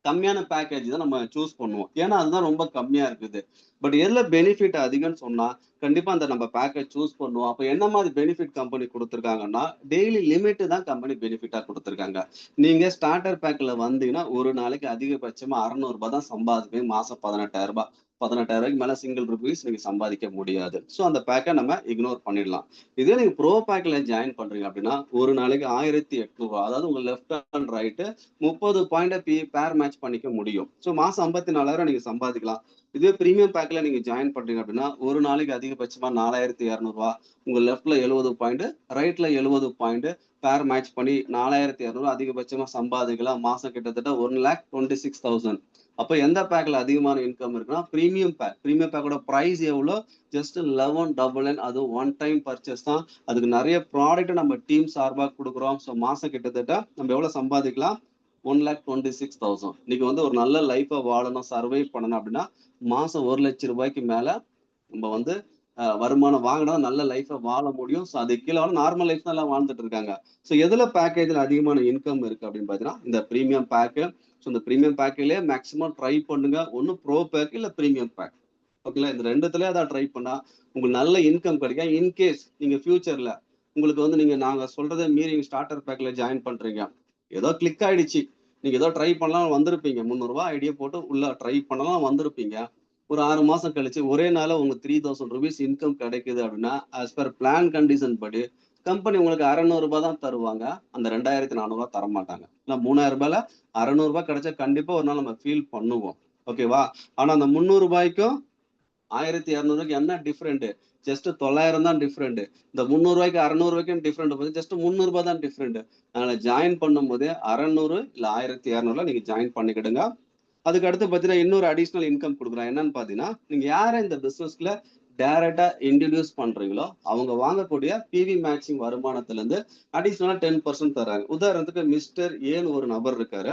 கம்மியான பேக்கேஜ் தான் நம்ம சூஸ் பண்ணுவோம். ஏன்னா அதுதான் ரொம்ப கம்மியா இருக்குது. பட் எதுல பெனிஃபிட் அதிகம்னு சொன்னா கண்டிப்பா அந்த நம்ம பேக்கேஜ் சூஸ் பண்ணுவோம். அப்ப என்ன மாதிரி பெனிஃபிட் கம்பெனி கொடுத்துருக்காங்கன்னா டெய்லி லிமிட் தான் கம்பெனி பெனிஃபிட்டா கொடுத்துருக்காங்க. நீங்க ஸ்டார்டர் பேக்ல வந்தீங்கன்னா ஒரு நாளைக்கு அதிகபட்சமா 600 ரூபாய் தான் சம்பாதிப்பீங்க. மாசம் 18,000 ரூபாய். 18,000 ரூபாய்க்கு மேல சிங்கிள் ருபீஸ் நீங்க சம்பாதிக்க முடியாது. ஸோ அந்த பேக்கை நம்ம இக்னோர் பண்ணிடலாம். இதே நீங்க ப்ரோ பேக்ல ஜாயின் பண்றீங்க அப்படின்னா ஒரு நாளைக்கு 1800 ரூபாய், அதாவது உங்க லெஃப்ட் அண்ட் ரைட்டு 30 பாயிண்ட் பேர் மேட்ச் பண்ணிக்க முடியும். ஸோ மாசம் 54,000 நீங்க சம்பாதிக்கலாம். இதே பிரீமியம் பேக்ல நீங்க ஜாயின் பண்றீங்க அப்படின்னா ஒரு நாளைக்கு அதிகபட்சமா 4,200 ரூபாய், உங்க லெஃப்ட்ல 70 பாயிண்ட், ரைட்ல 70 பாயிண்ட் பேர் மேட்ச் பண்ணி 4,200 அதிகபட்சமா சம்பாதிக்கலாம். மாசம் கிட்டத்தட்ட 1,26,000. அப்ப எந்த பேக்ல அதிகமான இன்கம் இருக்குன்னா பிரீமியம் பேக். பிரீமியம் பேக்கோட பிரைஸ் எவ்வளோ, ஜஸ்ட் 1199. அது ஒன் டைம் பர்ச்சேஸ் தான். அதுக்கு நிறைய ப்ராடக்ட் நம்ம டீம் சார்பாக கொடுக்குறோம். ஸோ மாசம் கிட்டத்தட்ட நம்ம எவ்வளவு சம்பாதிக்கலாம், 1,26,000. இன்னைக்கு வந்து ஒரு நல்ல லைஃபை வாழணும், சர்வை பண்ணணும் அப்படின்னா மாசம் 1,00,000 ரூபாய்க்கு மேல நம்ம வந்து வருமானம் வாங்கினா நல்ல லைஃபை வாழ முடியும். ஸோ அது கீழே நார்மல் லைஃப் தான் எல்லாம் வாழ்ந்துட்டு இருக்காங்க. ஸோ எதுல பேக்கேஜ்ல அதிகமான இன்கம் இருக்கு அப்படின்னு பாத்தீங்கன்னா இந்த பிரீமியம் பேக்கு. ஸோ இந்த பிரீமியம் பேக்கிலே மேக்ஸிமம் ட்ரை பண்ணுங்க. ஒன்னு ப்ரோ பேக் இல்ல பிரீமியம் பேக். ஓகேங்களா, இந்த ரெண்டுத்துல அதான் ட்ரை பண்ணா உங்களுக்கு நல்ல இன்கம் கிடைக்கும். இன்கேஸ் நீங்க ஃபியூச்சர்ல உங்களுக்கு வந்து நீங்க நாங்க சொல்றதை மீறி ஸ்டார்டர் பேக்ல ஜாயின் பண்றீங்க, ஏதோ கிளிக் ஆயிடுச்சு, நீங்க ஏதோ ட்ரை பண்ணலாம் வந்திருப்பீங்க, 300 ரூபாய் ஐடியா போட்டு உள்ள ட்ரை பண்ணலாம் வந்திருப்பீங்க. ஒரு 6 மாசம் கழிச்சு ஒரே நாள உங்களுக்கு 3000 rupees இன்கம் கிடைக்குது அப்படின்னா ஆஸ் பர் பிளான் கண்டிஷன் படி கம்பெனி உங்களுக்கு 600 ரூபாய் தான் தருவாங்க. அந்த 2,400 ரூபாய் தர மாட்டாங்க. இல்லை 3,000 ரூபாயில 600 ரூபாய் கிடைச்சா கண்டிப்பா ஒரு நாள் நம்ம ஃபீல் பண்ணுவோம். ஓகேவா? ஆனா அந்த 300 ரூபாய்க்கும் 1,200 என்ன டிஃப்ரெண்ட், ஜஸ்ட் 900 தான் டிஃப்ரெண்ட். இந்த 300 ரூபாய்க்கு 600 ரூபாய்க்கும் டிஃப்ரெண்ட், ஜஸ்ட் 300 ரூபாய் தான் டிஃப்ரெண்ட். அதனால ஜாயின் பண்ணும் போதே 600 இல்ல 1,200 நீங்க ஜாயின் பண்ணிக்கிடுங்க. அதுக்கு அடுத்து பாத்தீங்கன்னா இன்னொரு அடிஷனல் இன்கம் கொடுக்குறாங்க. என்னன்னு பாத்தீங்கன்னா நீங்க யாரை இந்த பிசினஸ்ல டைரக்டா இன்ட்ரடியூஸ் பண்றீங்களோ அவங்க வாங்கக்கூடிய பிவி மேட்சிங் வருமானத்துல இருந்து அடிஷனலா 10% தராங்க. உதாரணத்துக்கு மிஸ்டர் ஏன்னு ஒரு நபர் இருக்காரு,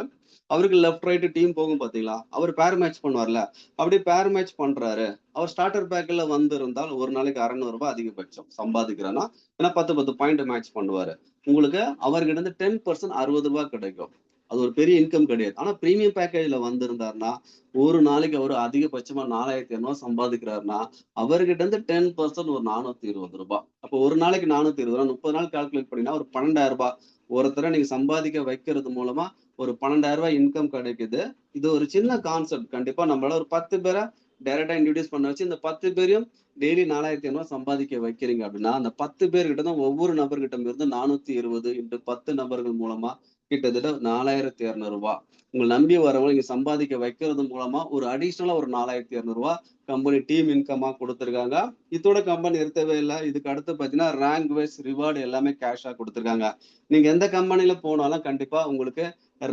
அவருக்கு லெஃப்ட் ரைட் டீம் போகும் பாத்தீங்களா, அவர் பேர் மேட்ச் பண்ணுவார்ல, அப்படி பேர் மேட்ச் பண்றாரு. அவர் ஸ்டார்டர் பேக்ல வந்து இருந்தால் ஒரு நாளைக்கு 600 ரூபாய் அதிகபட்சம் சம்பாதிக்கிறான்னா, ஏன்னா 10 பாயிண்ட் மேட்ச் பண்ணுவாரு. உங்களுக்கு அவர்கிட்ட இருந்து 10% 60 ரூபாய் கிடைக்கும். அது ஒரு பெரிய இன்கம் கிடையாது. ஆனா பிரீமியம் பேக்கேஜ்ல வந்திருந்தாருன்னா ஒரு நாளைக்கு அவர் அதிகபட்சமா 4,200 சம்பாதிக்கிறாருன்னா அவர்கிட்ட இருந்து 10% ஒரு 420 ரூபாய். அப்போ ஒரு நாளைக்கு 420 ரூபாய் 30 நாள் கால்குலேட் பண்ணினா ஒரு 12,000 ரூபாய் ஒருத்தரை நீங்க சம்பாதிக்க வைக்கிறது மூலமா ஒரு 12,000 ரூபாய் இன்கம் கிடைக்குது. இது ஒரு சின்ன கான்செப்ட். கண்டிப்பா நம்மளால ஒரு 10 பேரை டைரக்டா இன்ட்ரடியூஸ் பண்ண வச்சு இந்த 10 பேரையும் டெய்லி 4,500 சம்பாதிக்க வைக்கிறீங்க அப்படின்னா அந்த 10 பேர்கிட்ட தான் ஒவ்வொரு நபர்கிட்ட இருந்து 420 into 10 நபர்கள் மூலமா கிட்டத்தட்ட 4,200 ரூபாய் உங்களை நம்பி வரவங்க நீங்க சம்பாதிக்க வைக்கிறது மூலமா ஒரு அடிஷனலா ஒரு 4,200 ரூபாய் கம்பெனி டீம் இன்கமா கொடுத்துருக்காங்க. இதோட கம்பெனி நிறுத்தவே இல்லை. இதுக்கு அடுத்து பாத்தீங்கன்னா ரேங்க் வைஸ் ரிவார்டு எல்லாமே கேஷா கொடுத்துருக்காங்க. நீங்க எந்த கம்பெனில போனாலும் கண்டிப்பா உங்களுக்கு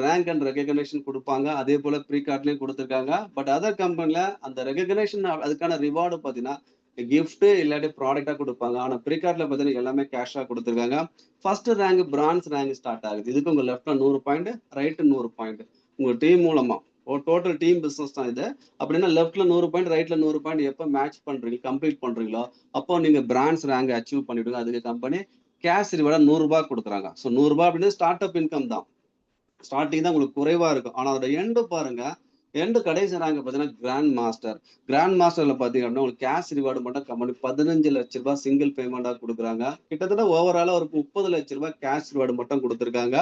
ரேங்க் அண்ட் ரெகக்னேஷன் கொடுப்பாங்க. அதே போல ப்ரீ கார்ட்லயும் கொடுத்துருக்காங்க. பட் அதர் கம்பெனில அந்த ரெகக்னேஷன் அதுக்கான ரிவார்டு பாத்தீங்கன்னா கிஃப்ட் இல்லாட்டி ப்ராடக்டா கொடுப்பாங்க. ஆனா ப்ரீகார்ட்ல பார்த்தீங்கன்னா எல்லாமே கேஷா கொடுத்துருக்காங்க. First rank France rank start ஆகுது. இதுக்கு உங்க லெஃப்ட்ல 100 பாயிண்ட், ரைட் 100 பாயிண்ட். உங்க டீம் மூலமா டோட்டல் டீம் பிசினஸ் தான் இது. அப்படின்னா லெஃப்ட்ல 100 பாயிண்ட், ரைட்ல 100 பாயிண்ட் எப்போ மேட்ச் பண்றீங்க, கம்ப்ளீட் பண்றீங்களோ அப்போ நீங்க பிரான்ஸ் ரேங்க் அச்சீவ் பண்ணிடுங்க. அதுக்கு கம்பெனி கேஷ் ரிவார்டா 100 ரூபாய் கொடுக்குறாங்க. ஸோ 100 ரூபாய் அப்படின்னு ஸ்டார்ட் அப் இன்கம் தான். ஸ்டார்டிங் தான் உங்களுக்கு குறைவா இருக்கும். ஆனா அதோட எண்டு பாருங்க, எண்டு கடைசி ரேங்க் பார்த்தீங்கன்னா கிராண்ட் மாஸ்டர். கிராண்ட் மாஸ்டர்ல பாத்தீங்க அப்படின்னா உங்களுக்கு கேஷ் ரிவார்டு மட்டும் கம்பெனி 15 லட்ச ரூபாய் சிங்கிள் பேமெண்டா கொடுக்குறாங்க. கிட்டத்தட்ட ஓவராலா ஒரு 30 லட்ச ரூபாய் கேஷ் ரிவார்டு மட்டும் கொடுத்துருக்காங்க.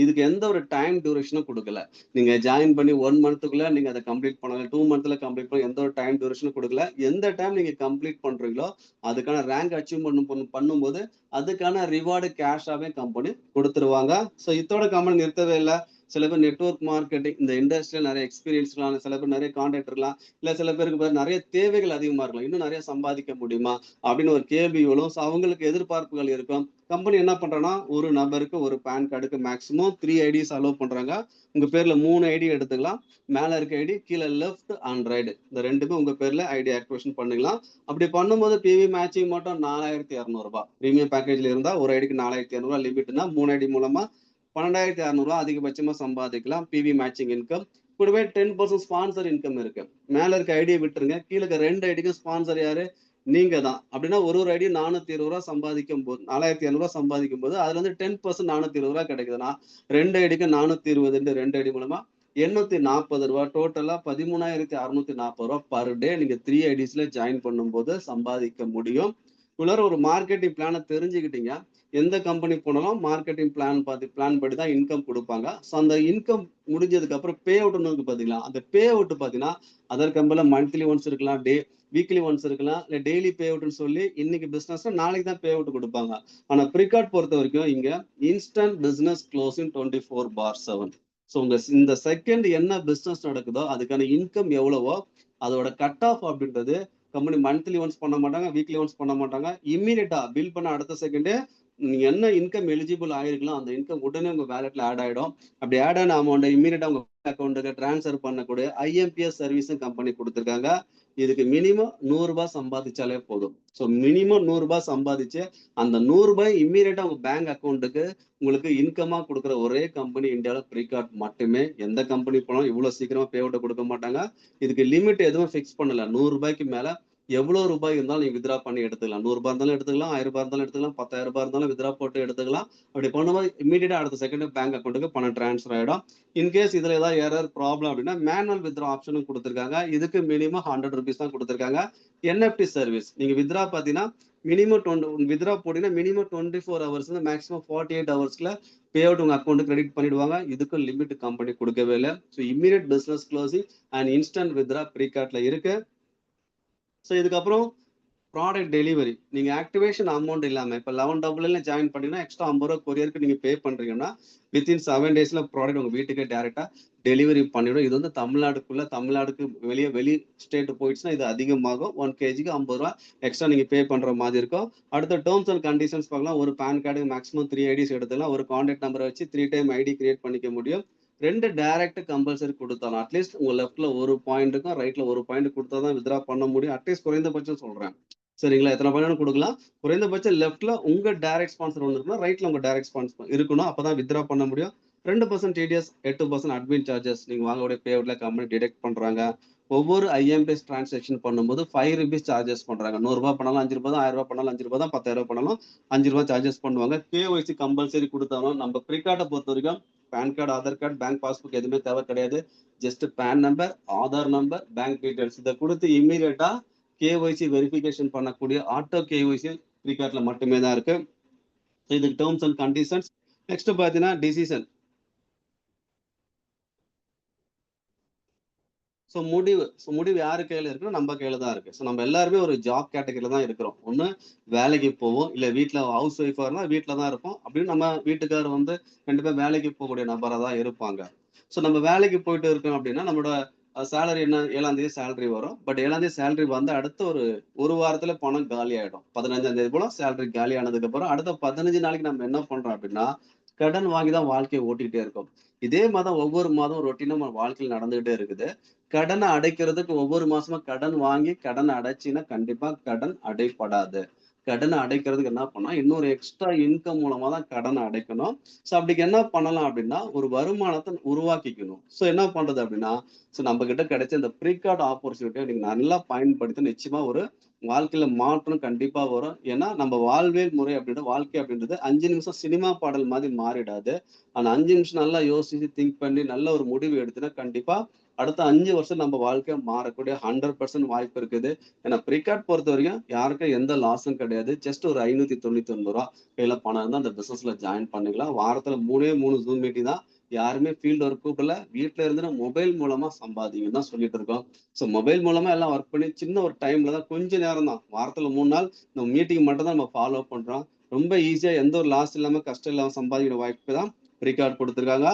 இதுக்கு எந்த ஒரு டைம் டியூரேஷனும் கொடுக்கல. நீங்க ஜாயின் பண்ணி 1 மந்த்துக்குள்ள நீங்க அதை கம்ப்ளீட் பண்ணல, 2 மந்த்ல கம்ப்ளீட் பண்ண எந்த ஒரு டைம் டியூரேஷனும் கொடுக்கல. எந்த டைம் நீங்க கம்ப்ளீட் பண்றீங்களோ அதுக்கான ரேங்க் அச்சீவ் பண்ணும்போது அதுக்கான ரிவார்டு கேஷாவே கம்பெனி கொடுத்துருவாங்க. ஸோ இதோட கம்பெனி நிறுத்தவே இல்லை. சில பேர் நெட்வொர்க் மார்க்கெட்டிங் இந்த இண்டஸ்ட்ரியில் நிறைய எக்ஸ்பீரியன்ஸ் இருக்கலாம், சில பேர் நிறைய கான்டாக்ட் இருக்கலாம், இல்ல சில பேருக்கு நிறைய தேவைகள் அதிகமா இருக்கலாம், இன்னும் நிறைய சம்பாதிக்க முடியுமா அப்படின்னு ஒரு கேள்வி வரும். ஸோ அவங்களுக்கு எதிர்பார்ப்புகள் இருக்கும். கம்பெனி என்ன பண்றேன்னா ஒரு நபருக்கு ஒரு பேன் கார்டுக்கு மேக்ஸிமம் 3 ஐடிஸ் அலோவ் பண்றாங்க. உங்க பேர்ல 3 ஐடி எடுத்துக்கலாம். மேல இருக்க ஐடி, கீழே லெஃப்ட் அண்ட் ரைட், இந்த ரெண்டுமே உங்க பேர்ல ஐடி ஆக்டிவேஷன் பண்ணிக்கலாம். அப்படி பண்ணும்போது பிவி மேட்சிங் மட்டும் 4200 ரூபாய். பிரீமியம் பேக்கேஜ்ல இருந்தா ஒரு ஐடிக்கு 4200 ரூபாய் லிமிட்னா 3 ஐடி மூலமா 12,600 ரூபாய் அதிகபட்சமா சம்பாதிக்கலாம். பிவி மேட்சிங் இன்கம் கூடவே 10% ஸ்பான்சர் இன்கம் இருக்கு. மேல இருக்க ஐடியை விட்டுருங்க, கீழே இருக்க 2 ஐடிக்கும் ஸ்பான்சர் யாரு, நீங்க தான். அப்படின்னா ஒரு ஐடி 420 ரூபாய் சம்பாதிக்கும் போது 4200 ரூபாய் சம்பாதிக்கும் போது அதுல இருந்து 10% 420 ரூபாய் கிடைக்குதுன்னா 2 ஐடிக்கு 420 2 ஐடி மூலமா 840 ரூபாய், டோட்டலா 13,640 ரூபாய் பர் டே நீங்க 3 ஐடிஸ்ல ஜாயின் பண்ணும்போது சம்பாதிக்க முடியும். இவ்வளோ ஒரு மார்க்கெட்டிங் பிளானை தெரிஞ்சுக்கிட்டீங்க. எந்த கம்பெனி போனாலும் மார்க்கெட்டிங் பிளான் படி தான் இன்கம் கொடுப்பாங்க. ஸோ அந்த இன்கம் முடிஞ்சதுக்கு அப்புறம் பே அவுட்னு இருக்கு பாத்தீங்களா, அந்த பே அவுட் பாத்தீங்கன்னா அதர் கம்பெனில மந்த்லி ஒன்ஸ் இருக்கலாம், வீக்லி ஒன்ஸ் இருக்கலாம், இல்லை டெய்லி பே அவுட்னு சொல்லி இன்னைக்கு பிசினஸ் நாளைக்கு தான் பே அவுட் கொடுப்பாங்க. ஆனா ப்ரிகார்ட் பொறுத்த வரைக்கும் இங்க இன்ஸ்டன்ட் பிசினஸ் க்ளோசிங் 24/7. ஸோ உங்க இந்த செகண்ட் என்ன பிசினஸ் நடக்குதோ அதுக்கான இன்கம் எவ்வளவோ அதோட கட் ஆஃப் அப்படின்றது கம்பெனி மந்த்லி ஒன்ஸ் பண்ண மாட்டாங்க, வீக்லி ஒன்ஸ் பண்ண மாட்டாங்க. இம்மீடியட்டா பில் பண்ண அடுத்த செகண்டே நீங்க என்ன இன்கம் எலிஜிபிள் ஆயிருக்கலாம் அந்த இன்கம் உடனே உங்க வேலெட்ல ஆட் ஆயிடும். அப்படி ஆட் ஆன அமௌண்ட் இம்மீடியட்டா உங்க அக்கௌண்ட்டுக்கு டிரான்ஸ்ஃபர் பண்ணக்கூடிய ஐஎம்பிஎஸ் சர்வீஸும் கம்பெனி கொடுத்துருக்காங்க. இதுக்கு மினிமம் 100 ரூபாய் சம்பாதிச்சாலே போதும். ஸோ மினிமம் 100 ரூபாய் சம்பாதிச்சு அந்த 100 ரூபாய் இம்மீடியட்டா உங்க பேங்க் அக்கௌண்ட்டுக்கு உங்களுக்கு இன்கமா கொடுக்குற ஒரே கம்பெனி இந்தியாவில் ப்ரிகார்ட் மட்டுமே. எந்த கம்பெனி போனாலும் இவ்வளவு சீக்கிரமா பே அவுட்டை கொடுக்க மாட்டாங்க. இதுக்கு லிமிட் எதுவும் ஃபிக்ஸ் பண்ணல. 100 ரூபாய்க்கு மேல எவ்வளவு ரூபாய் இருந்தாலும் நீங்க வித்ரா பண்ணி எடுத்துக்கலாம். 100 ரூபாய் இருந்தாலும் எடுத்துக்கலாம், 1000 ரூபாய் இருந்தாலும் எடுத்துக்கலாம், 10,000 ரூபாய் இருந்தாலும் வித்ரா போட்டு எடுத்துக்கலாம். அப்படி பண்ணும்போது இமீடியட்டா அடுத்த செகண்ட் பேங்க் அக்கௌண்ட்டுக்கு பணம் டிரான்ஸ்ஃபர் ஆயிடும். இன்கேஸ் இதுல ஏதாவது எரர் ப்ராப்ளம் அப்படின்னா மேனுவல் வித்ரா ஆப்ஷனும் கொடுத்துருக்காங்க. இதுக்கு மினிமம் 100 rupees தான் கொடுத்துருக்காங்க. என்எஃப்டி சர்வீஸ் நீங்க வித்ரா பாத்தீங்கன்னா மினிமம் வித்ரா போட்டீங்கன்னா மினிமம் 24 hours மேக்ஸிமம் 48 ஹவர்ஸ்ல பே அவுட் உங்க அக்கௌண்ட் கிரெடிட் பண்ணிடுவாங்க. இதுக்கும் லிமிட் கம்பெனி கொடுக்கவே இல்லை. So immediate business closing and instant withdraw ப்ரிகார்ட்ல இருக்கு. ஸோ இதுக்கப்புறம் ப்ராடக்ட் டெலிவரி நீங்க ஆக்டிவேஷன் அமௌண்ட் இல்லாம இப்போ 11 ஜாயின் பண்ணீங்கன்னா எக்ஸ்ட்ரா 50 ரூபா கொரியருக்கு நீங்க பே பண்றீங்கன்னா வித்தின் 7 daysல ப்ராடக்ட் உங்க வீட்டுக்கே டேரக்டா டெலிவரி பண்ணிடும். இது வந்து தமிழ்நாடுக்கு வெளி ஸ்டேட் போயிடுச்சுன்னா இது அதிகமாகும். 1 kgக்கு 50 ரூபா எக்ஸ்ட்ரா நீங்க பே பண்ற மாதிரி இருக்கும். அடுத்த டேர்ம்ஸ் அண்ட் கண்டிஷன்ஸ் பார்க்கலாம். ஒரு பேன் கார்டு மேக்ஸிமம் 3 ஐடிஸ் எடுத்துக்கலாம். ஒரு கான்டாக்ட் நம்பரை வச்சு 3 டைம் ஐடி கிரியேட் பண்ணிக்க முடியும். 2 டைரக்ட் கம்பல்சரி கொடுத்தாலும் அட்லீஸ்ட் உங்க லெஃப்ட்ல ஒரு பாயிண்ட்டுக்கும் ரைட்ல ஒரு பாயிண்ட் கொடுத்தா தான் வித்ரா பண்ண முடியும். அட்லீஸ்ட் குறைந்தபட்சம் சொல்றேன். சரிங்களா, எத்தனை பாயிண்ட் கொடுக்கலாம். குறைந்தபட்சம் லெஃப்ட்ல உங்க டைரக்ட் ஸ்பான்சர் ஒன்று இருக்கணும், ரைட்ல உங்க டைரக்ட் ஸ்பான்சர் இருக்கணும். அப்பதான் வித்ரா பண்ண முடியும். 2% டிடிஎஸ், 8% அட்மின் சார்ஜஸ் நீங்க வாங்கக்கூடிய பே அவுட்ல கம்பெனி டிடெக்ட் பண்றாங்க. ஒவ்வொரு ஐஎம்பிஎஸ் டிரான்சாக்ஷன் பண்ணும்போது 5 rupees சார்ஜஸ் பண்றாங்க. 100 ரூபாய் பண்ணாலும் 5 ரூபாய் தான், 1000 ரூபாய் பண்ணாலும் 5 ரூபாய் தான், 10,000 ரூபாய் பண்ணாலும் 5 ரூபாய் சார்ஜஸ் பண்ணுவாங்க. கேஒய்சி கம்பல்சரி கொடுத்தாலும் நம்ம ப்ரிகார்ட்டை பொறுத்த வரைக்கும் PAN card, Aadhaar card, bank passbook எதுவுமே தேவை கிடையாது. Just PAN number, Aadhaar number, bank details இதை கொடுத்து இம்மீடியட்டா கேஒய்சி வெரிஃபிகேஷன் பண்ணக்கூடிய ஆட்டோ கேஒய்சி ப்ரிகார்ட்ல மட்டுமே தான் இருக்கு. இதுக்கு டேர்ம்ஸ் அண்ட் கண்டிஷன்ஸ். நெக்ஸ்ட் பாத்தீங்கன்னா டிசிஷன். ஸோ முடிவு யாரு கையில இருக்குன்னா நம்ம கையில தான் இருக்கு. ஸோ நம்ம எல்லாருமே ஒரு ஜாப் கேட்டகரியில தான் இருக்கிறோம். ஒண்ணு வேலைக்கு போவோம், இல்ல வீட்டுல ஹவுஸ் ஒய்ஃபா இருந்தா வீட்டுல தான் இருப்போம். அப்படின்னு நம்ம வீட்டுக்காரர் வந்து 2 பேர் வேலைக்கு போகக்கூடிய நபரா தான் இருப்பாங்க. ஸோ நம்ம வேலைக்கு போயிட்டு இருக்கோம் அப்படின்னா நம்மளோட சேலரி என்ன, 7ஆம் தேதி சேலரி வரும். பட் 7ஆம் தேதி சேலரி வந்து அடுத்த ஒரு வாரத்துல பணம் காலி ஆயிடும். 15ஆம் தேதி போல சேலரி காலி ஆனதுக்கு அப்புறம் அடுத்த 15 நாளைக்கு நம்ம என்ன பண்றோம் அப்படின்னா கடன் வாங்கி தான் வாழ்க்கையை ஓட்டிக்கிட்டே இருக்கோம். இதே மாதம் ஒவ்வொரு மாதம் ரொட்டீனா நம்ம வாழ்க்கையில் நடந்துகிட்டே இருக்குது. கடனை அடைக்கிறதுக்கு ஒவ்வொரு மாசமும் கடன் வாங்கி கடனை அடைச்சின்னா கண்டிப்பா கடன் அடைப்படாது. கடனை அடைக்கிறதுக்கு என்ன பண்ணா இன்னொரு எக்ஸ்ட்ரா இன்கம் மூலமா தான் கடனை அடைக்கணும். ஸோ அப்படி என்ன பண்ணலாம் அப்படின்னா ஒரு வருமானத்தை உருவாக்கிக்கணும். ஸோ என்ன பண்றது அப்படின்னா நம்ம கிட்ட கிடைச்ச இந்த ப்ரீகார்ட் ஆப்பர்ச்சுனிட்டியை நீங்க நல்லா பயன்படுத்தி நிச்சயமா ஒரு வாழ்க்கையில மாற்றம் கண்டிப்பா வரும். ஏன்னா நம்ம வாழ்வியல் முறை அப்படின்றது வாழ்க்கை அப்படின்றது 5 நிமிஷம் சினிமா பாடல் மாதிரி மாறிடாது. ஆனா 5 நிமிஷம் நல்லா யோசிச்சு திங்க் பண்ணி நல்ல ஒரு முடிவு எடுத்துனா கண்டிப்பா அடுத்த 5 வருஷம் நம்ம வாழ்க்கை மாறக்கூடிய 100% வாய்ப்பு இருக்குது. ஏன்னா ப்ரீகார்ட் பொறுத்த வரைக்கும் யாருக்கும் எந்த லாஸும் கிடையாது. ஜஸ்ட் ஒரு 599 ரூபா கையில பணம் இருந்தா அந்த பிசினஸ்ல ஜாயின் பண்ணிக்கலாம். வாரத்துல 3 ஜூம் மீட்டிங் தான். யாருமே ஃபீல்டு ஒர்க் கூப்பிடல. வீட்டுல இருந்து மொபைல் மூலமா சம்பாதிங்கன்னு தான் சொல்லிட்டு இருக்கோம். ஸோ மொபைல் மூலமா எல்லாம் ஒர்க் பண்ணி சின்ன ஒரு டைம்ல தான் கொஞ்ச நேரம் தான். வாரத்துல 3 நாள் நம்ம மீட்டிங் மட்டும் தான் நம்ம ஃபாலோ பண்றோம். ரொம்ப ஈஸியா எந்த ஒரு லாஸ் இல்லாம கஷ்டம் இல்லாம சம்பாதிக்கிற வாய்ப்பு தான் ப்ரீகார்ட் கொடுத்துருக்காங்க.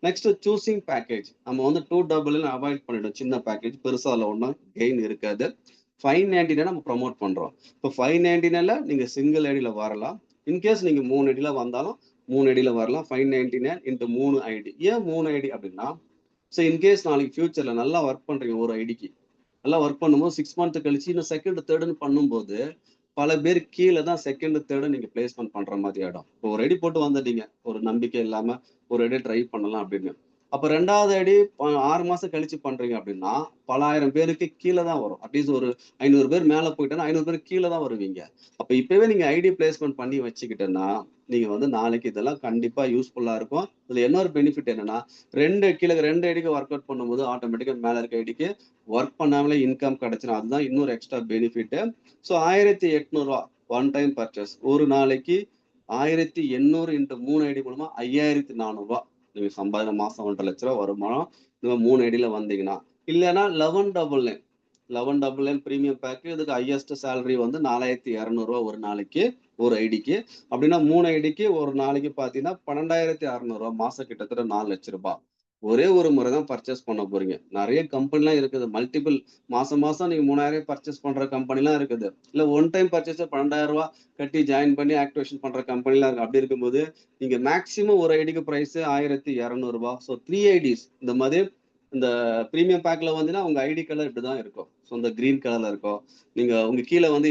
Next choosing package. நம்ம வந்து 2 அவாய்ட் பண்ணிடும். சின்ன பேக்கேஜ் பெருசா அதுல ஒன்றும் கெயின் இருக்காது. 599 நம்ம ப்ரொமோட் பண்றோம். இப்போ 599ல நீங்க சிங்கிள் ஐடியில வரலாம். இன்கேஸ் நீங்க 3 ஐடியில வந்தாலும் 3 ஐடியில வரலாம். 599 இன்ட்டு 3 ஐடி. ஏன் 3 ஐடி அப்படின்னா ஸோ இன்கேஸ் நாளைக்கு ஃபியூச்சர்ல நல்லா ஒர்க் பண்றீங்க ஒரு ஐடிக்கு. நல்லா ஒர்க் பண்ணும்போது 6 மந்த் கழிச்சு இன்னும் செகண்ட் தேர்டுன்னு பண்ணும்போது பல பேர் கீழே தான் செகண்ட் தேர்டு நீங்க பிளேஸ்மெண்ட் பண்ற மாதிரி ஆயிடும். இப்போ ஒரு ஐடி போட்டு வந்துட்டீங்க ஒரு நம்பிக்கை இல்லாம ஒரு ஐடி ட்ரை பண்ணலாம் அப்படின்னு. அப்ப 2வது ஐடி 6 மாசம் கழிச்சு பண்றீங்க அப்படின்னா பல ஆயிரம் பேருக்கு கீழே தான் வரும். அட்லீஸ்ட் ஒரு 500 பேர் மேல போயிட்டேன்னா 500 பேர் கீழே தான் வருவீங்க. அப்ப இப்பவே நீங்க ஐடி பிளேஸ்மெண்ட் பண்ணி வச்சுக்கிட்டேன்னா நீங்க வந்து நாளைக்கு இதெல்லாம் கண்டிப்பா யூஸ்ஃபுல்லா இருக்கும். இதுல இன்னொரு பெனிஃபிட் என்னன்னா ரெண்டு ஐடிக்கு ஒர்க் அவுட் பண்ணும்போது ஆட்டோமேட்டிக்கா மேல இருக்க ஐடிக்கு ஒர்க் பண்ணாமலே இன்கம் கிடைச்சிடும். அதுதான் இன்னொரு extra benefit. So 1800 one time purchase. ஒரு நாளைக்கு 1800 இன்ட்டு 3 ஐடி மூலமா 5400 நீங்க சம்பாதிக்க மாசம் 1,50,000 வருமானம். இந்த 3 ஐடியில வந்தீங்கன்னா இல்லைன்னா 1199 பிரீமியம் பேக். இதுக்கு ஹையஸ்ட் சேலரி வந்து 4200 ஒரு நாளைக்கு ஒரு ஐடிக்கு. அப்படின்னா 3 ஐடிக்கு ஒரு நாளைக்கு பாத்தீங்கன்னா 12,600 மாசம் கிட்டத்தட்ட 4,00,000. ஒரே ஒரு முறை தான் பர்ச்சேஸ் பண்ண போறீங்க. நிறைய கம்பெனிலாம் இருக்குது. மல்டிபிள் மாசம் மாசம் நீங்க 3000 பர்ச்சேஸ் பண்ற கம்பெனிலாம் இருக்குது. இல்ல ஒன் டைம் பர்ச்சேஸ் 12,000 கட்டி ஜாயின் பண்ணி ஆக்டிவேஷன் பண்ற கம்பெனிலாம் இருக்கு. அப்படி இருக்கும்போது நீங்க மேக்சிமம் ஒரு ஐடிக்கு பிரைஸ் 1200. ஸோ 3 ஐடிஸ் இந்த மாதிரி இந்த பிரீமியம் பேக்ல வந்துன்னா உங்க ஐடி கலர் இப்படிதான் இருக்கும். ஸோ இந்த கிரீன் கலர்ல இருக்கும். நீங்க உங்க கீழே வந்து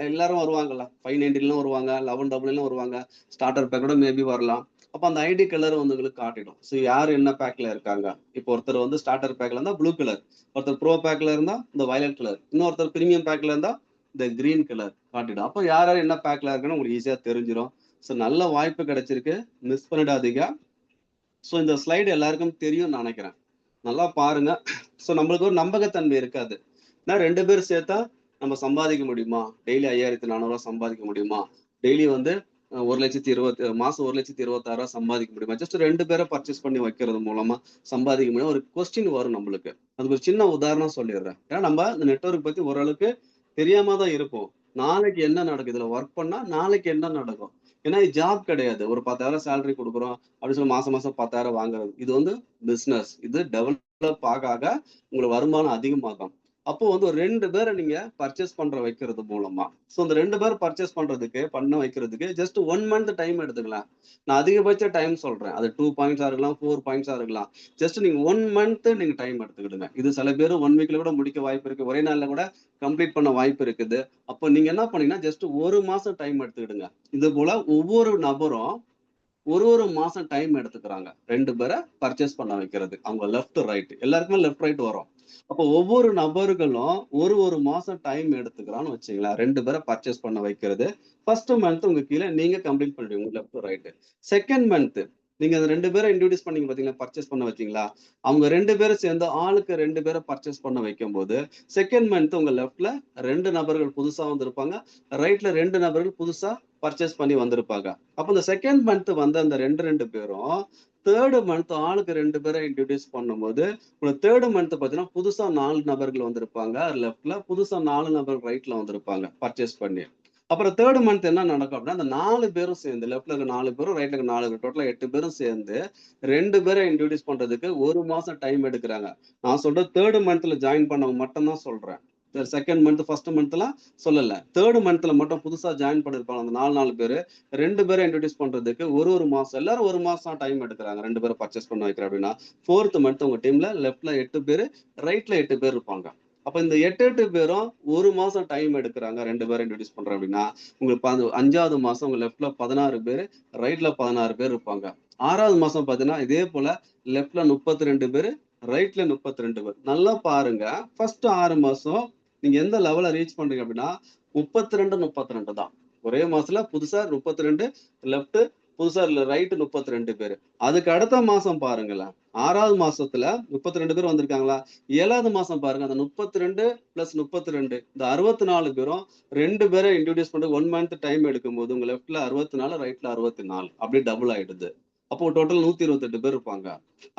எல்லாரும் வருவாங்கல்ல. 590 வருவாங்க, 1199 வருவாங்க. ஸ்டார்டர் பேக்கோட மேபி வரலாம். அப்ப அந்த ஐடி கலர் வந்து உங்களுக்கு காட்டிடும். ஸோ யார் என்ன பேக்ல இருக்காங்க. இப்போ ஒருத்தர் வந்து ஸ்டார்டர் பேக்ல இருந்தா ப்ளூ கலர், ஒருத்தர் ப்ரோ பேக்ல இருந்தா இந்த வயலட் கலர், இன்னொருத்தர் பிரீமியம் பேக்ல இருந்தா இந்த கிரீன் கலர் காட்டிடும். அப்போ யார் யார் என்ன பேக்ல இருக்குன்னு உங்களுக்கு ஈஸியா தெரிஞ்சிடும். ஸோ நல்ல வாய்ப்பு கிடைச்சிருக்கு, மிஸ் பண்ணிடாதீங்க. ஸோ இந்த ஸ்லைடு எல்லாருக்கும் தெரியும்னு நினைக்கிறேன். நல்லா பாருங்க. ஸோ நம்மளுக்கு ஒரு நம்பகத்தன்மை இருக்காது. ஏன்னா 2 பேர் சேர்த்தா நம்ம சம்பாதிக்க முடியுமா? டெய்லி 5400 சம்பாதிக்க முடியுமா? டெய்லி வந்து 1,20,000 மாசம் 1,26,000 சம்பாதிக்க முடியுமா? ஜஸ்ட் 2 பேரை பர்ச்சேஸ் பண்ணி வைக்கிறது மூலமா சம்பாதிக்க முடியும். ஒரு கொஸ்டின் வரும் நம்மளுக்கு. அதுக்கு ஒரு சின்ன உதாரணம் சொல்லிடுறேன். ஏன்னா நம்ம இந்த நெட்வொர்க் பத்தி ஓரளவுக்கு தெரியாம தான் இருப்போம். நாளைக்கு என்ன நடக்குது? இதுல ஒர்க் பண்ணா நாளைக்கு என்ன நடக்கும்? ஏன்னா இது ஜாப் கிடையாது. ஒரு 10,000 சேலரி கொடுக்குறோம் அப்படின்னு சொல்லி மாசம் மாசம் 10,000 வாங்குறது. இது வந்து பிசினஸ். இது டெவலப் ஆக உங்களுக்கு வருமானம் அதிகமாகும். அப்போ வந்து ஒரு 2 பேரை நீங்க பர்ச்சேஸ் பண்ற வைக்கிறது மூலமா ஸோ இந்த 2 பேர் பர்ச்சேஸ் பண்ண வைக்கிறதுக்கு ஜஸ்ட் 1 மந்த் டைம் எடுத்துக்கலாம். நான் அதிகபட்ச டைம் சொல்றேன். அது 2 பாயிண்ட்ஸா இருக்கலாம், 4 பாயிண்ட்ஸா இருக்கலாம். ஜஸ்ட் நீங்க 1 மந்த் நீங்க டைம் எடுத்துக்கிடுங்க. இது சில பேர் 1 வீக்ல கூட முடிக்க வாய்ப்பு இருக்கு. ஒரே நாள்ல கூட கம்ப்ளீட் பண்ண வாய்ப்பு இருக்குது. அப்போ நீங்க என்ன பண்ணீங்கன்னா ஜஸ்ட் 1 மாசம் டைம் எடுத்துக்கிடுங்க. இது போல ஒவ்வொரு நபரும் ஒரு மாசம் டைம் எடுத்துக்கிறாங்க 2 பேரை பர்ச்சேஸ் பண்ண வைக்கிறது. அவங்க லெஃப்ட் ரைட் எல்லாருக்குமே லெஃப்ட் ரைட் வரும். அப்போ ஒவ்வொரு நபர்களும் ஒரு மாசம் டைம் எடுத்துக்கிறான்னு வச்சுங்களேன். 2 பேரை பர்ச்சேஸ் பண்ண வைக்கிறது. ஃபர்ஸ்ட் மந்த் உங்க கீழே நீங்க கம்ப்ளீட் பண்ணுவீங்க லெஃப்ட் ரைட். செகண்ட் மந்த் நீங்க அந்த 2 பேரை இன்ட்ரோடியூஸ் பண்ணீங்க பாத்தீங்களா, பர்ச்சேஸ் பண்ண வச்சீங்களா, அவங்க 2 பேரும் சேர்ந்து ஆளுக்கு 2 பேரை பர்ச்சேஸ் பண்ண வைக்கும் போது செகண்ட் மந்த் உங்க லெஃப்ட்ல 2 நபர்கள் புதுசா வந்திருப்பாங்க, ரைட்ல 2 நபர்கள் புதுசா பர்ச்சேஸ் பண்ணி வந்திருப்பாங்க. அப்ப இந்த செகண்ட் மந்த் வந்து அந்த 2 பேரும் தேர்டு மந்த் ஆளுக்கு 2 பேரை இன்ட்ரோடியூஸ் பண்ணும்போது உங்களுக்கு தேர்டு மந்த் பாத்தீங்கன்னா புதுசா 4 நபர்கள் வந்திருப்பாங்க லெஃப்ட்ல, புதுசா 4 நபர்கள் ரைட்ல வந்திருப்பாங்க பர்ச்சேஸ் பண்ணி. அப்புறம் தேர்டு மந்த் என்ன நடக்கும் அப்படின்னா அந்த 4 பேரும் சேர்ந்து லெஃப்ட்ல இருக்க 4 பேரும் ரைட்ல இருக்க 4 பேரும் டோட்டலா 8 பேரும் சேர்ந்து 2 பேரை இன்ட்ரோடியூஸ் பண்றதுக்கு 1 மாசம் டைம் எடுக்கிறாங்க. நான் சொல்றது தேர்டு மந்த்ல ஜாயின் பண்ணவங்க மட்டும் தான் சொல்றேன். செகண்ட் மந்த் ஃபர்ஸ்ட் மந்த்லாம் சொல்லல, தேர்ட் மந்த்ல மட்டும் புதுசா ஜாயின் பண்ணிருப்பாங்க அந்த 4 பேரு. 2 பேரை இன்ட்ரோடியூஸ் பண்றதுக்கு ஒரு மாசம், எல்லாரும் 1 மாசம் டைம் எடுக்கிறாங்க 2 பேரை பர்ச்சேஸ் பண்ண வைக்கிறேன் அப்படின்னா, ஃபோர்த் மந்த் உங்க டீம்ல லெஃப்ட்ல 8 பேரு, ரைட்ல 8 பேர் இருப்பாங்க. அப்ப இந்த 8 பேரும் 1 மாசம் டைம் எடுக்கிறாங்க 2 பேரை இன்ட்ரோடியூஸ் பண்றேன் அப்படின்னா, உங்களுக்கு 5வது மாசம் உங்க லெஃப்ட்ல 16 பேரு, ரைட்ல 16 பேர் இருப்பாங்க. 6வது மாசம் பாத்தீங்கன்னா இதே போல லெஃப்ட்ல 32 பேரு, ரைட்ல 32 பேர். நல்லா பாருங்க, ஃபர்ஸ்ட் 6 மாசம் நீங்க எந்த லெவல ரீச் பண்றீங்க அப்படின்னா 32 தான். ஒரே மாசத்துல புதுசா 32 லெஃப்ட், புதுசா ரைட் 32 பேரு. அதுக்கு அடுத்த மாசம் பாருங்களேன், 6வது மாசத்துல 32 பேர் வந்திருக்காங்களா? 7வது மாசம் பாருங்க, அந்த 32 பிளஸ் 32 இந்த 64 பேரும் 2 பேரை இன்ட்ரோடியூஸ் பண்ண 1 மந்த் டைம் எடுக்கும் போது உங்க லெஃப்ட்ல 64, ரைட்ல 64 அப்படியே டபுள் ஆயிடுது. அப்போ டோட்டல் 128 பேர் இருப்பாங்க.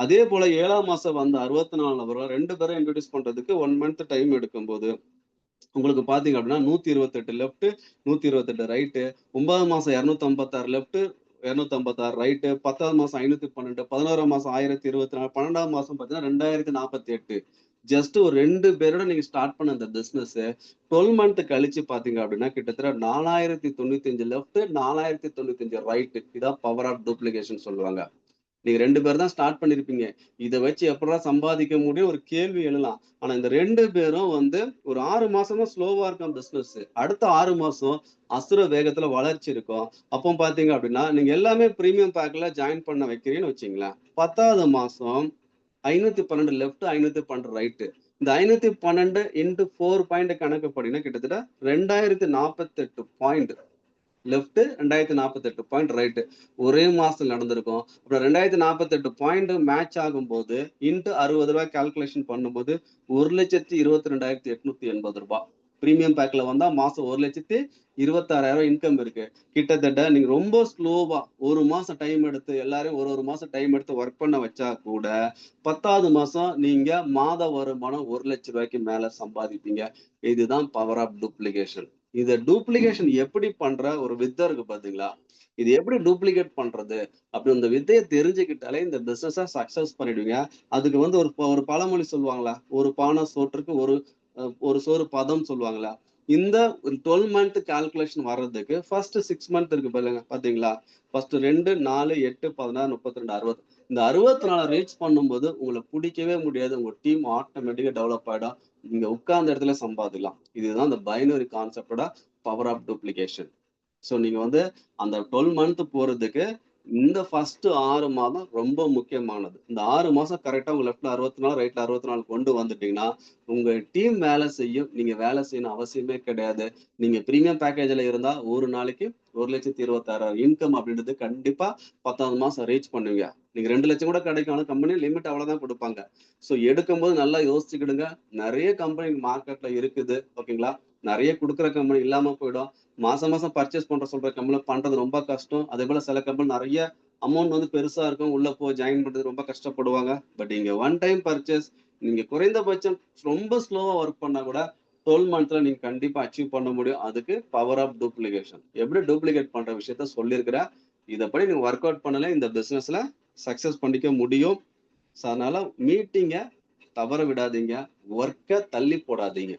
அதே போல 7ஆம் மாசம் வந்த 64 நபர்கள் 2 பேரை இன்ட்ரோடியூஸ் பண்றதுக்கு 1 மந்த் டைம் எடுக்கும் போது உங்களுக்கு பாத்தீங்க அப்படின்னா 128 லெஃப்ட், 128 ரைட்டு. 9ஆம் மாசம் 256 லெஃப்ட், 256 ரைட்டு. 10ஆவது மாசம் 512, 11ஆம் மாசம் 1024, 12ஆம் மாசம் பாத்தீங்கன்னா 2048. ஜஸ்ட் ஒரு 2 பேரோட நீங்க ஸ்டார்ட் பண்ண அந்த பிசினஸ் 12 மந்த் கழிச்சு பாத்தீங்க அப்படின்னா கிட்டத்தட்ட 4095 லெஃப்ட், 4095 ரைட்டு. இதான் பவர் ஆஃப் டூப்ளிகேஷன் சொல்லுவாங்க. நீங்க 2 பேர் தான் ஸ்டார்ட் பண்ணிருப்பீங்க. இதை வச்சு எப்படா சம்பாதிக்க முடியும் ஒரு கேள்வி எழலாம். ஆனா இந்த 2 பேரும் ஒரு 6 மாசமா ஸ்லோவா இருக்கும் பிசினஸ். அடுத்த 6 மாசம் அசுர வேகத்துல வளர்ச்சி இருக்கும். அப்போ பாத்தீங்க அப்படின்னா நீங்க எல்லாமே பிரீமியம் பேக்ல ஜாயின் பண்ண வைக்கிறீங்கன்னு வச்சுங்களேன். 10வது மாசம் 512 லெஃப்ட், 512 ரைட்டு. இந்த 512 இன்டு 4 பாயிண்ட் கணக்கு படினா கிட்டத்தட்ட 2048 பாயிண்ட் லெஃப்ட், 2048 பாயிண்ட் ரைட்டு. ஒரே மாசத்துல நடந்திருக்கும். அப்புறம் 2048 பாயிண்ட் மேட்ச் ஆகும்போது இன்ட்டு 60 ரூபாய் கால்குலேஷன் பண்ணும்போது 1,22,880 ரூபாய். பிரீமியம் பேக்ல வந்தா மாசம் 1,26,000 இன்கம் இருக்கு. கிட்டத்தட்ட நீங்க ரொம்ப ஸ்லோவா ஒரு மாசம் டைம் எடுத்து எல்லாரையும் ஒரு மாசம் டைம் எடுத்து ஒர்க் பண்ண வச்சா கூட 10வது மாசம் நீங்க மாத வருமானம் 1,00,000 ரூபாய்க்கு மேல சம்பாதிப்பீங்க. இதுதான் பவர் ஆஃப் டூப்ளிகேஷன். இத டூப்ளிகேஷன் எப்படி பண்ற ஒரு வித்தை இருக்கு பாத்தீங்களா? இது எப்படி டூப்ளிகேட் பண்றது அப்படி இந்த வித்தையை தெரிஞ்சுக்கிட்டாலே இந்த பிசினஸ சக்சஸ் பண்ணிடுவீங்க. அதுக்கு ஒரு பழமொழி சொல்லுவாங்களா, ஒரு பானை சோற்றுக்கு ஒரு சோறு பதம் சொல்லுவாங்களா? இந்த 12 மந்த் கால்குலேஷன் வர்றதுக்கு ஃபர்ஸ்ட் 6 மந்த் இருக்கு பாருங்க, பாத்தீங்களா? ஃபர்ஸ்ட் 2, 4, 8, 16, 32, 60. இந்த 64 ரீச் பண்ணும்போது உங்களை பிடிக்கவே முடியாது. உங்க டீம் ஆட்டோமேட்டிக்கா டெவலப் ஆயிடும். நீங்க உட்கார்ந்த இடத்துல சம்பாதிக்கலாம். இதுதான் இந்த பைனரி கான்செப்டோட பவர் ஆஃப் டூப்ளிகேஷன். ஸோ நீங்க அந்த 12 மந்த் போறதுக்கு இந்த ஃபர்ஸ்ட் 6 மாதம் ரொம்ப முக்கியமானது. இந்த 6 மாசம் கரெக்டா உங்க லெஃப்ட்ல 64, ரைட்ல 64 கொண்டு வந்துட்டீங்கன்னா உங்க டீம் வேலை செய்யும். நீங்க வேலை செய்யணும் அவசியமே கிடையாது. நீங்க பிரீமியம் பேக்கேஜ்ல இருந்தா ஒரு நாளைக்கு 1,26,000 இன்கம் அப்படின்றது கண்டிப்பா 10வது மாசம் ரீச் பண்ணுவீங்க. நீங்க 2 லட்சம் கூட கிடைக்கும். ஆனா கம்பெனி லிமிட் அவ்வளவுதான் கொடுப்பாங்க. ஸோ எடுக்கும்போது நல்லா யோசிச்சுக்கிடுங்க. நிறைய கம்பெனி மார்க்கெட்ல இருக்குது, ஓகேங்களா? நிறைய கொடுக்குற கம்பெனி இல்லாம போயிடும். மாசம் பர்ச்சேஸ் சொல்ற கம்பெனி பண்றது ரொம்ப கஷ்டம். அதே போல சில கம்பெனி நிறைய அமௌண்ட் பெருசா இருக்கும், உள்ள போய் ஜாயின் பண்றது ரொம்ப கஷ்டப்படுவாங்க. பட் இங்க ஒன் டைம் பர்ச்சேஸ் நீங்க குறைந்தபட்சம் ரொம்ப ஸ்லோவா ஒர்க் பண்ணா கூட 12 மந்த்ல நீங்க கண்டிப்பா அச்சீவ் பண்ண முடியும். அதுக்கு பவர் ஆஃப் டூப்ளிகேஷன். எப்படி டூப்ளிகேட் பண்ற விஷயத்த சொல்லியிருக்கிறேன். இதப்படி நீங்க ஒர்க் அவுட் பண்ணல இந்த பிசினஸ்ல சக்சஸ் பண்ணிக்க முடியும். அதனால மீட்டிங்க தவற விடாதீங்க, ஒர்க்கை தள்ளி போடாதீங்க.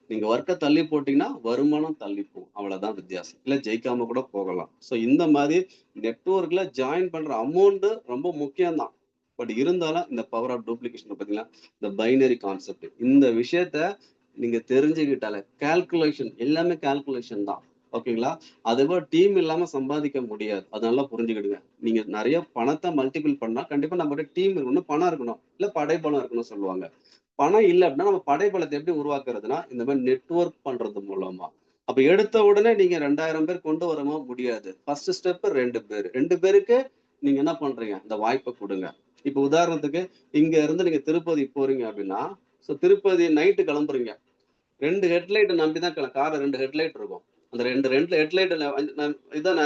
நீங்க ஒர்க்கை தள்ளி போட்டீங்கன்னா வருமானம் தள்ளி போகும். அவ்வளவுதான் வித்தியாசம். இல்ல ஜெயிக்காம கூட போகலாம். ஸோ இந்த மாதிரி நெட்வொர்க்ல ஜாயின் பண்ற அமௌண்ட் ரொம்ப முக்கியம்தான். பட் இருந்தாலும் இந்த பவர் ஆஃப் டூப்ளிகேஷன் பார்த்தீங்கன்னா இந்த பைனரி கான்செப்ட், இந்த விஷயத்த நீங்க தெரிஞ்சுக்கிட்டாலே கால்குலேஷன் எல்லாமே கால்குலேஷன் தான், ஓகேங்களா? அதுபோல டீம் இல்லாம சம்பாதிக்க முடியாது. அதனால புரிஞ்சுக்கிடுங்க. நீங்க நிறைய பணத்தை மல்டிபிள் பண்ணா கண்டிப்பா நம்ம டீம் இருக்கணும், பணம் இருக்கணும், இல்ல படைப்பணம் இருக்கணும்னு சொல்லுவாங்க. பணம் இல்லை அப்படின்னா நம்ம படைபலத்தை எப்படி உருவாக்குறதுன்னா இந்த மாதிரி நெட்வொர்க் பண்றது மூலமா. அப்ப எடுத்த உடனே நீங்க 2000 பேர் கொண்டு வரமா முடியாது. ஃபர்ஸ்ட் ஸ்டெப் 2 பேர், 2 பேருக்கு நீங்க என்ன பண்றீங்க, இந்த வாய்ப்பை கொடுங்க. இப்ப உதாரணத்துக்கு இங்க இருந்து நீங்க திருப்பதி போறீங்க அப்படின்னா, ஸோ திருப்பதி நைட்டு கிளம்புறீங்க. 2 ஹெட்லைட் நம்பிதான் கார்ல 2 ஹெட்லைட் இருக்கும். அந்த ரெண்டு ஹெட்லைட் இதான்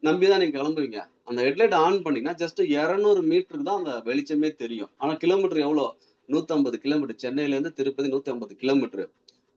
நம்பிதான் நீங்க கிளம்புவீங்க. அந்த ஹெட்லைட் ஆன் பண்ணீங்கன்னா ஜஸ்ட் 200 மீட்டருக்கு தான் அந்த வெளிச்சமே தெரியும். ஆனா கிலோமீட்டர் எவ்வளோ, 150 கிலோமீட்டர். சென்னையில இருந்து திருப்பதி 150 கிலோமீட்டர்.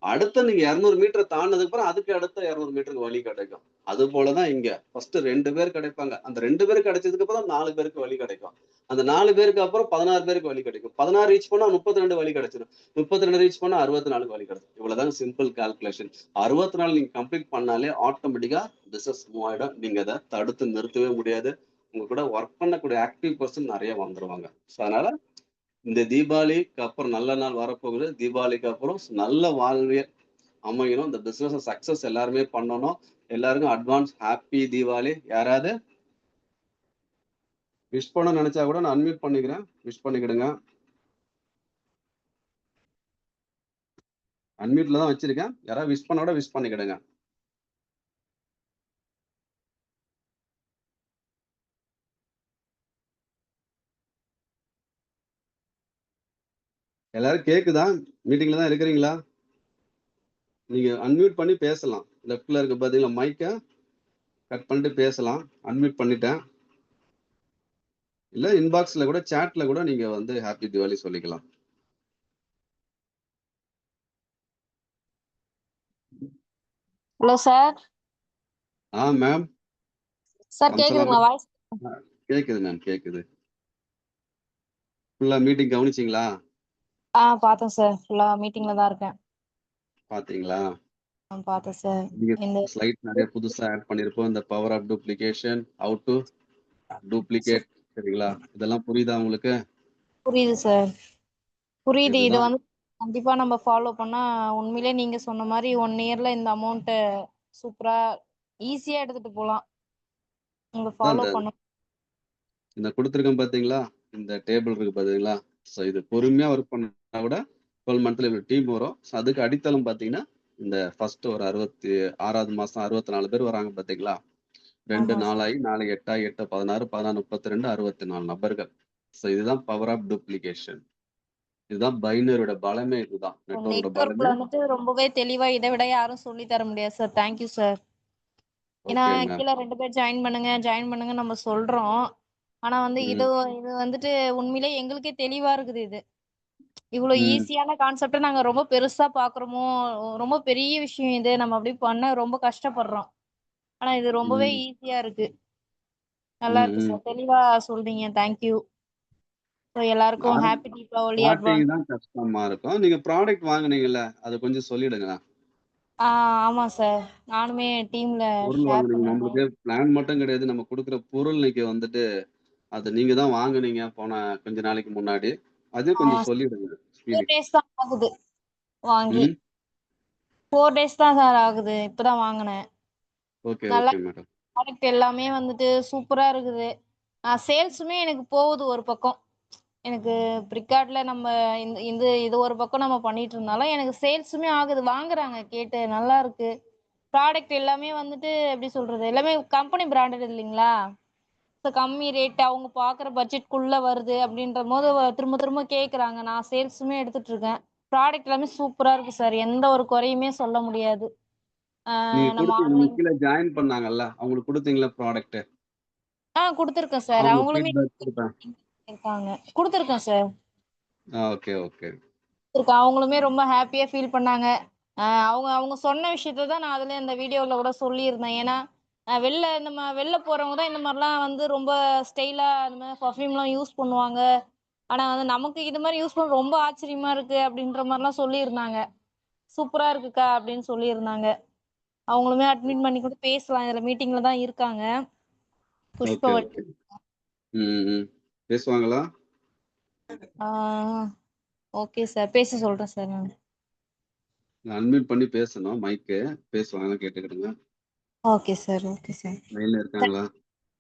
அடுத்த நீங்க 200 மீட்டர் தாண்டினதுக்கு அப்புறம் அதுக்கு அடுத்த 200 மீட்டருக்கு வழி கிடைக்கும். அது போலதான் இங்க ஃபர்ஸ்ட் 2 பேர் கிடைப்பாங்க. அந்த 2 பேர் கிடைச்சதுக்கு அப்புறம் 4 பேருக்கு வழி கிடைக்கும். அந்த 4 பேருக்கு அப்புறம் 16 பேருக்கு வழி கிடைக்கும். 16 ரீச் பண்ணா 32 வழி கிடைச்சிடும். 32 ரீச் பண்ணா 64 வழி கிடைக்கும். இவ்வளவுதான் சிம்பிள் கால்குலேஷன். 64 நீங்க கம்ப்ளீட் பண்ணாலே ஆட்டோமேட்டிக்கா பிசினஸ் மூவ் ஆயிடும். நீங்க அதை தடுத்து நிறுத்தவே முடியாது. உங்க கூட ஒர்க் பண்ணக்கூடிய ஆக்டிவ் பர்சன் நிறைய வந்துருவாங்க. அதனால இந்த தீபாவளிக்கு அப்புறம் நல்ல நாள் வரப்போகுது. தீபாவளிக்கு அப்புறம் நல்ல வாழ்வியல் அமையணும். இந்த பிசினஸ் சக்சஸ் எல்லாருமே பண்ணணும். எல்லாருக்கும் அட்வான்ஸ் ஹாப்பி தீபாவளி. யாராவது விஷ் பண்ண நினைச்சா கூட நான் அன்மியூட் பண்ணிக்கிறேன். விஷ் பண்ணிக்கிடுங்க. அன்மியூட்ல தான் வச்சிருக்கேன். யாராவது விஷ் பண்ண கூட விஷ் பண்ணிக்கிடுங்க. எல்லாரும் கேக்குதா? மீட்டிங்ல தான் இருக்கிறீங்களா? நீங்க அன்மியூட் பண்ணி பேசலாம். லெஃப்ட்ல இருக்க பாத்தீங்களா மைக்க கட் பண்ணிட்டு பேசலாம். அன்மியூட் பண்ணிட்டேன். இல்ல இன்பாக்ஸ்ல கூட சாட்ல கூட நீங்க வந்து ஹாப்பி தீபாவளி சொல்லிக்கலாம். Hello sir. மேம். சார் கேக்குதுங்களா வாய்ஸ்? கேக்குது மேம், கேக்குது. ஃபுல்லா மீட்டிங் கவனிச்சிங்களா? பார்த்தேன் சார். ஃபுல்லா மீட்டிங்ல தான் இருக்கேன். பாத்தீங்களா? பார்த்தேன் சார். இந்த ஸ்லைட் நிறைய புதுசா ஆட் பண்ணிருப்போம். இந்த power of duplication, how to duplicate, சரிங்களா? இதெல்லாம் புரியுதா உங்களுக்கு? புரியுது சார், புரியுது. இது இதுதான் வந்து கண்டிப்பா நம்ம ஃபாலோ பண்ணா உண்மையிலே நீங்க சொன்ன மாதிரி 1 இயர்ல இந்த அமௌண்ட் சூப்பரா ஈஸியா எடுத்துட்டு போலாம். நீங்க ஃபாலோ பண்ண இந்த கொடுத்துருக்கேன் பாத்தீங்களா? இந்த டேபிள் இருக்கு பாத்தீங்களா? ஸோ இது பொறுமையா ஒர்க் பண்ணா கூட 12 மந்த்ல இவ்வளவு டீம் வரும். ஸோ அதுக்கு அடித்தளம் பாத்தீங்கன்னா இந்த ஃபர்ஸ்ட் ஒரு 66வது மாசம் 64 பேர் வராங்க பாத்தீங்களா? 2 ஆமா சார். 4 ஆகி 4 8 ஆகி 8 16 16 32 64 நபர்கள். ஸோ இதுதான் பவர் ஆஃப் டூப்ளிகேஷன். இதுதான் பைனரியோட பலமே. இதுதான் நெட்வொர்க்கோட நெட்வொர்க்ல பலமே. வந்துட்டு ரொம்பவே தெளிவா இதை விட யாரும் சொல்லி தர முடியாது சார். Thank you sir. ஏன்னா ஓகே மேம். கீழே 2 பேர் ஜாயின் பண்ணுங்க நம்ம சொல்றோம். ஆனா வந்து இது இது வந்துட்டு உண்மையிலே எங்களுக்கே தெளிவா இருக்குது. இது இவ்வளவு ஈஸியான கான்செப்ட நாங்க ரொம்ப பெருசா பாக்குறோமோ, ரொம்ப பெரிய விஷயம் இது. நம்ம அப்படி பண்ண ரொம்ப கஷ்டப்படுறோம். ஆனா இது ரொம்பவே ஈஸியா இருக்கு. நல்லா இருக்கு சார். தெளிவா சொல்றீங்க. தேங்க்யூ. எல்லாருக்கும் ஹாப்பி தீபாவளி ஸ்டார்டிங் அட்வான்ஸ். தான் கஷ்டமா இருக்கும். நீங்க ப்ராடக்ட் வாங்குனீங்கல்ல, அது கொஞ்சம் சொல்லிடுங்க. ஆமா சார். நானுமே டீம்ல பொருள் ஷேர் வாங்குனீங்க. பண்ணிருந்தேன். நம்மளுக்கு பிளான் மட்டும் கிடையாது. நம்ம குடுக்குற பொருள் இன்னைக்கு வந்துட்டு அது நீங்க தான் வாங்குனீங்க போன கொஞ்ச நாளைக்கு முன்னாடி. அதையும் கொஞ்சம் சொல்லிடுங்க. 4 ஃபீலிங். டேஸ் தான் ஆகுது வாங்கி. ம். 4 டேஸ் தான் சார் ஆகுது. இப்பதான் வாங்கினேன். ஓகே, நல்லா ஓகே மேடம். ப்ராடக்ட் எல்லாமே வந்துட்டு சூப்பரா இருக்குது. சேல்ஸுமே எனக்கு போகுது ஒரு பக்கம். எனக்கு பிளிப்கார்ட்ல நம்ம இந்த இந்த இது ஒரு பக்கம் நம்ம பண்ணிட்டு இருந்தாலும் எனக்கு சேல்ஸுமே ஆகுது. வாங்குறாங்க கேட்டு. நல்லா இருக்கு. ப்ராடக்ட் எல்லாமே வந்துட்டு எப்படி சொல்றது, எல்லாமே கம்பெனி பிராண்டட் இல்லைங்களா? ஸோ கம்மி ரேட் அவங்க பார்க்குற பட்ஜெட்குள்ள வருது அப்படின்ற போது திரும்ப திரும்ப கேட்குறாங்க. நான் சேல்ஸுமே எடுத்துட்டு இருக்கேன். ப்ராடக்ட் எல்லாமே சூப்பரா இருக்கு சார். எந்த ஒரு குறையுமே சொல்ல முடியாது. நீங்க நம்ம குடுத்து உங்களுக்கு ஆன்லைன் கீழ ஜாயின் பண்ணாங்கல்ல, அவங்களுக்கு குடுத்தீங்களா ப்ராடக்ட்? குடுத்துருக்கேன் சார். அவங்க அவங்களுமே ஃபீட்பேக் குடுத்தாங்க. இருக்காங்க. குடுத்துருக்கேன் சார். Okay, okay. அவங்களுமே ரொம்ப ஹாப்பியா ஃபீல் பண்ணாங்க. அவங்க அவங்க சொன்ன விஷயத்த தான் நான் அதுல இந்த வீடியோல கூட சொல்லியிருந்தேன். ஏன்னா நம்ம வெளில போறவங்க தான் இந்த மாதிரிலாம் வந்து ரொம்ப ஸ்டைலா அந்த மாதிரி பர்ஃப்யூம்லாம் யூஸ் பண்ணுவாங்க. ஆனா வந்து நமக்கு இது மாதிரி யூஸ் பண்ண ரொம்ப ஆச்சரியமா இருக்கு அப்படின்ற மாதிரிலாம் சொல்லியிருந்தாங்க. சூப்பரா இருக்குக்கா அப்படின்னு சொல்லியிருந்தாங்க. அவங்களுமே அட்மிட் பண்ணி கூட பேசலாம். இதுல மீட்டிங்ல தான் இருக்காங்க. ஓகே, புஷ்பவள்ளி. ஓகே. பேசுவாங்களா? Okay sir. பேச சொல்றேன் சார் நான். அன்மியூட் பண்ணி பேசணும் மைக்கு. பேசுவாங்கன்னு கேட்டுக்கிடுங்க. Okay sir. Okay sir. லைன்ல இருக்காங்களா?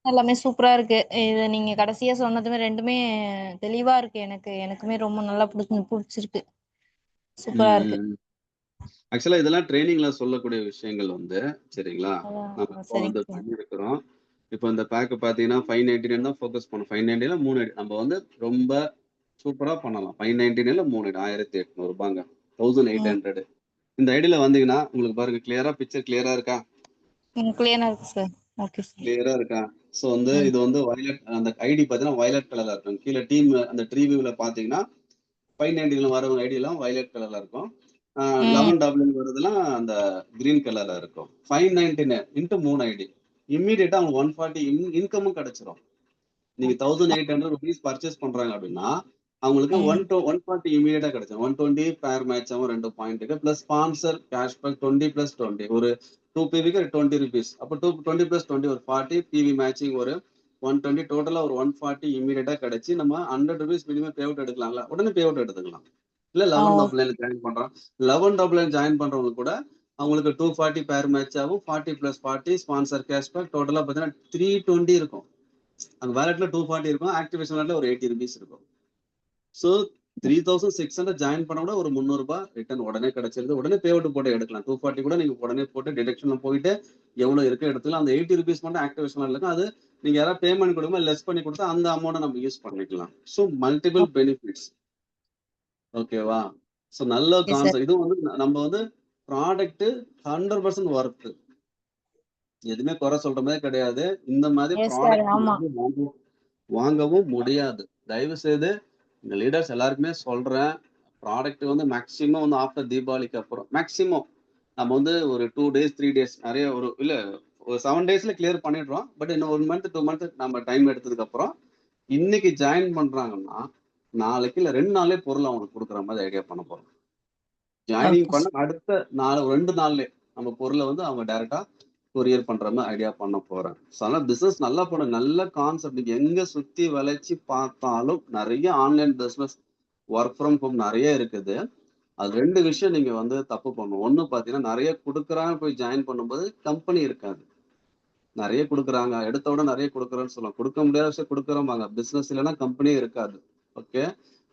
எல்லாமே சூப்பரா இருக்கு. இது நீங்க கடைசியா சொன்னதுமே 2மே தெளிவா இருக்கு எனக்கு. எனக்குமே ரொம்ப நல்லா புடிச்சிருக்கு. சூப்பரா இருக்கு. ஆக்சுவலா இதெல்லாம் ட்ரெய்னிங்ல சொல்லக்கூடிய விஷயங்கள் வந்து சரிங்களா? நம்ம இப்போ சரிங்க வந்து சார். பண்ணியிருக்கிறோம். இப்போ இந்த பேக் பார்த்தீங்கன்னா 599 தான் ஃபோக்கஸ் பண்ணும். 599ல 3 ஐடி. நம்ம வந்து ரொம்ப சூப்பரா பண்ணலாம். 599ல 3 ஐடி. ரூ. 1800 1800. இந்த ஐடில வந்தீங்கன்னா உங்களுக்கு பாருங்க கிளியரா பிக்சர் கிளியரா இருக்கா? கிளியரா இருக்கு சார். Okay sir. கிளியரா இருக்கா? சோ வந்து இது வந்து வயலட் அந்த ஐடி பார்த்தீங்கன்னா வயலட் கலர்ல இருக்கும். கீழ டீம் அந்த ட்ரீ வியூல பார்த்தீங்கன்னா 599ல வரவங்க ஐடி எல்லாம் வயலட் கலர்ல இருக்கும். ம் 11 வருதுலாம் அந்த கிரீன் கலர்ல இருக்கும். 599 இன்ட்டு 3 ஐடி. இம்மீடியட்டா அவங்க 140 இன்கமும் கிடைச்சிரும். நீங்க 1800 ருபீஸ் பர்ச்சேஸ் பண்றாங்க அப்படின்னா அவங்களுக்கு ம் 140 இமீடியட்டா கிடைச்சிடும். 120 பேர் மேட்ச் ஆகும் 2 பாயிண்ட்டுக்கு பிளஸ் ஸ்பான்சர் கேஷ்பேக் 20 பிளஸ் 20 ஒரு 2 பிவிக்கு 20 ருபீஸ். அப்போ 20 பிளஸ் 20 ஒரு 40 பிவி மேட்சிங் ஒரு 120 டோட்டலா ஒரு 140 இமீடியட்டா கிடைச்சி நம்ம 100 ருபீஸ் மினிமம் பே அவுட் எடுக்கலாம்ல, உடனே பே அவுட் எடுத்துக்கலாம். இல்ல ஓ 11 ஜாயின் பண்றோம். 11 ஜாயின் பண்றவங்க கூட அவங்களுக்கு 240 பேர் மேட்ச் ஆகும். 40 பிளஸ் 40 ஸ்பான்சர் கேஷ்பேக் டோட்டலா பாத்தீங்கன்னா 320 இருக்கும். அந்த வேலட்ல 240 இருக்கும், ஆக்டிவேஷன் வேலட்ல ஒரு 80 ருபீஸ் இருக்கும். ஸோ 3600 ஜாயின் பண்ண கூட ஒரு 300 ரூபாய் ரிட்டர்ன் உடனே கிடைச்சிருது. உடனே பே அவுட் போட்டு எடுக்கலாம். 240 கூட நீங்க உடனே போட்டு டிடெக்ஷன்ல போயிட்டு எவ்வளவு இருக்கு எடுத்துக்கலாம். அந்த 80 ருபீஸ் மட்டும் ஆக்டிவேஷன் இருக்கும். அது நீங்க யாராவது பேமெண்ட் கொடுக்கும்போது லெஸ் பண்ணி கொடுத்தா அந்த அமௌண்ட்டை நம்ம யூஸ் பண்ணிக்கலாம். So multiple benefits. ஓகேவா? ஸோ நல்ல ஓகே சார். கான்செப்ட். இது வந்து நம்ம வந்து ப்ராடக்ட் 100% ஒர்த். எதுவுமே குறை சொல்ற மாதிரி கிடையாது. இந்த மாதிரி எஸ் சார். ப்ராடக்ட் ஆமா. வாங்கவும் முடியாது. தயவு செய்து இந்த லீடர்ஸ் எல்லாருக்குமே சொல்றேன், ப்ராடக்ட் வந்து மேக்சிமம் வந்து ஆஃப்டர் தீபாவளிக்கு அப்புறம் மேக்சிமம் நம்ம வந்து ஒரு 2 டேஸ் 3 டேஸ் நிறைய ஒரு இல்ல ஒரு 7 டேஸ்ல கிளியர் பண்ணிடுறோம். பட் இன்னும் 1 மந்த் 2 மந்த் நம்ம டைம் எடுத்ததுக்கு அப்புறம் இன்னைக்கு ஜாயின் பண்றாங்கன்னா நாளைக்கு இல்ல 2 நாளே பொருள் அவங்களுக்கு கொடுக்குற மாதிரி ஐடியா பண்ண போறோம். ஜாயினிங் ஓகே பண்ண சார். அடுத்த 2 நாள்ல நம்ம பொருளை வந்து அவங்க டைரக்டா கொரியர் பண்ற மாதிரி ஐடியா பண்ண போறேன். ஸோ அதனால பிசினஸ் நல்லா போன நல்ல கான்செப்ட். நீங்க எங்க சுத்தி வளைச்சு பார்த்தாலும் நிறைய online business work from home நிறைய இருக்குது. அது 2 விஷயம் நீங்க வந்து தப்பு பண்ணணும். ஒண்ணு பாத்தீங்கன்னா நிறைய கொடுக்குறாங்க போய் ஜாயின் பண்ணும்போது கம்பெனி இருக்காது. நிறைய கொடுக்குறாங்க எடுத்த விட நிறைய கொடுக்குறேன்னு சொல்லலாம். கொடுக்க முடியாத விஷயம் கொடுக்குறோம்பாங்க. பிசினஸ் இல்லைன்னா கம்பெனியே இருக்காது. ஓகே.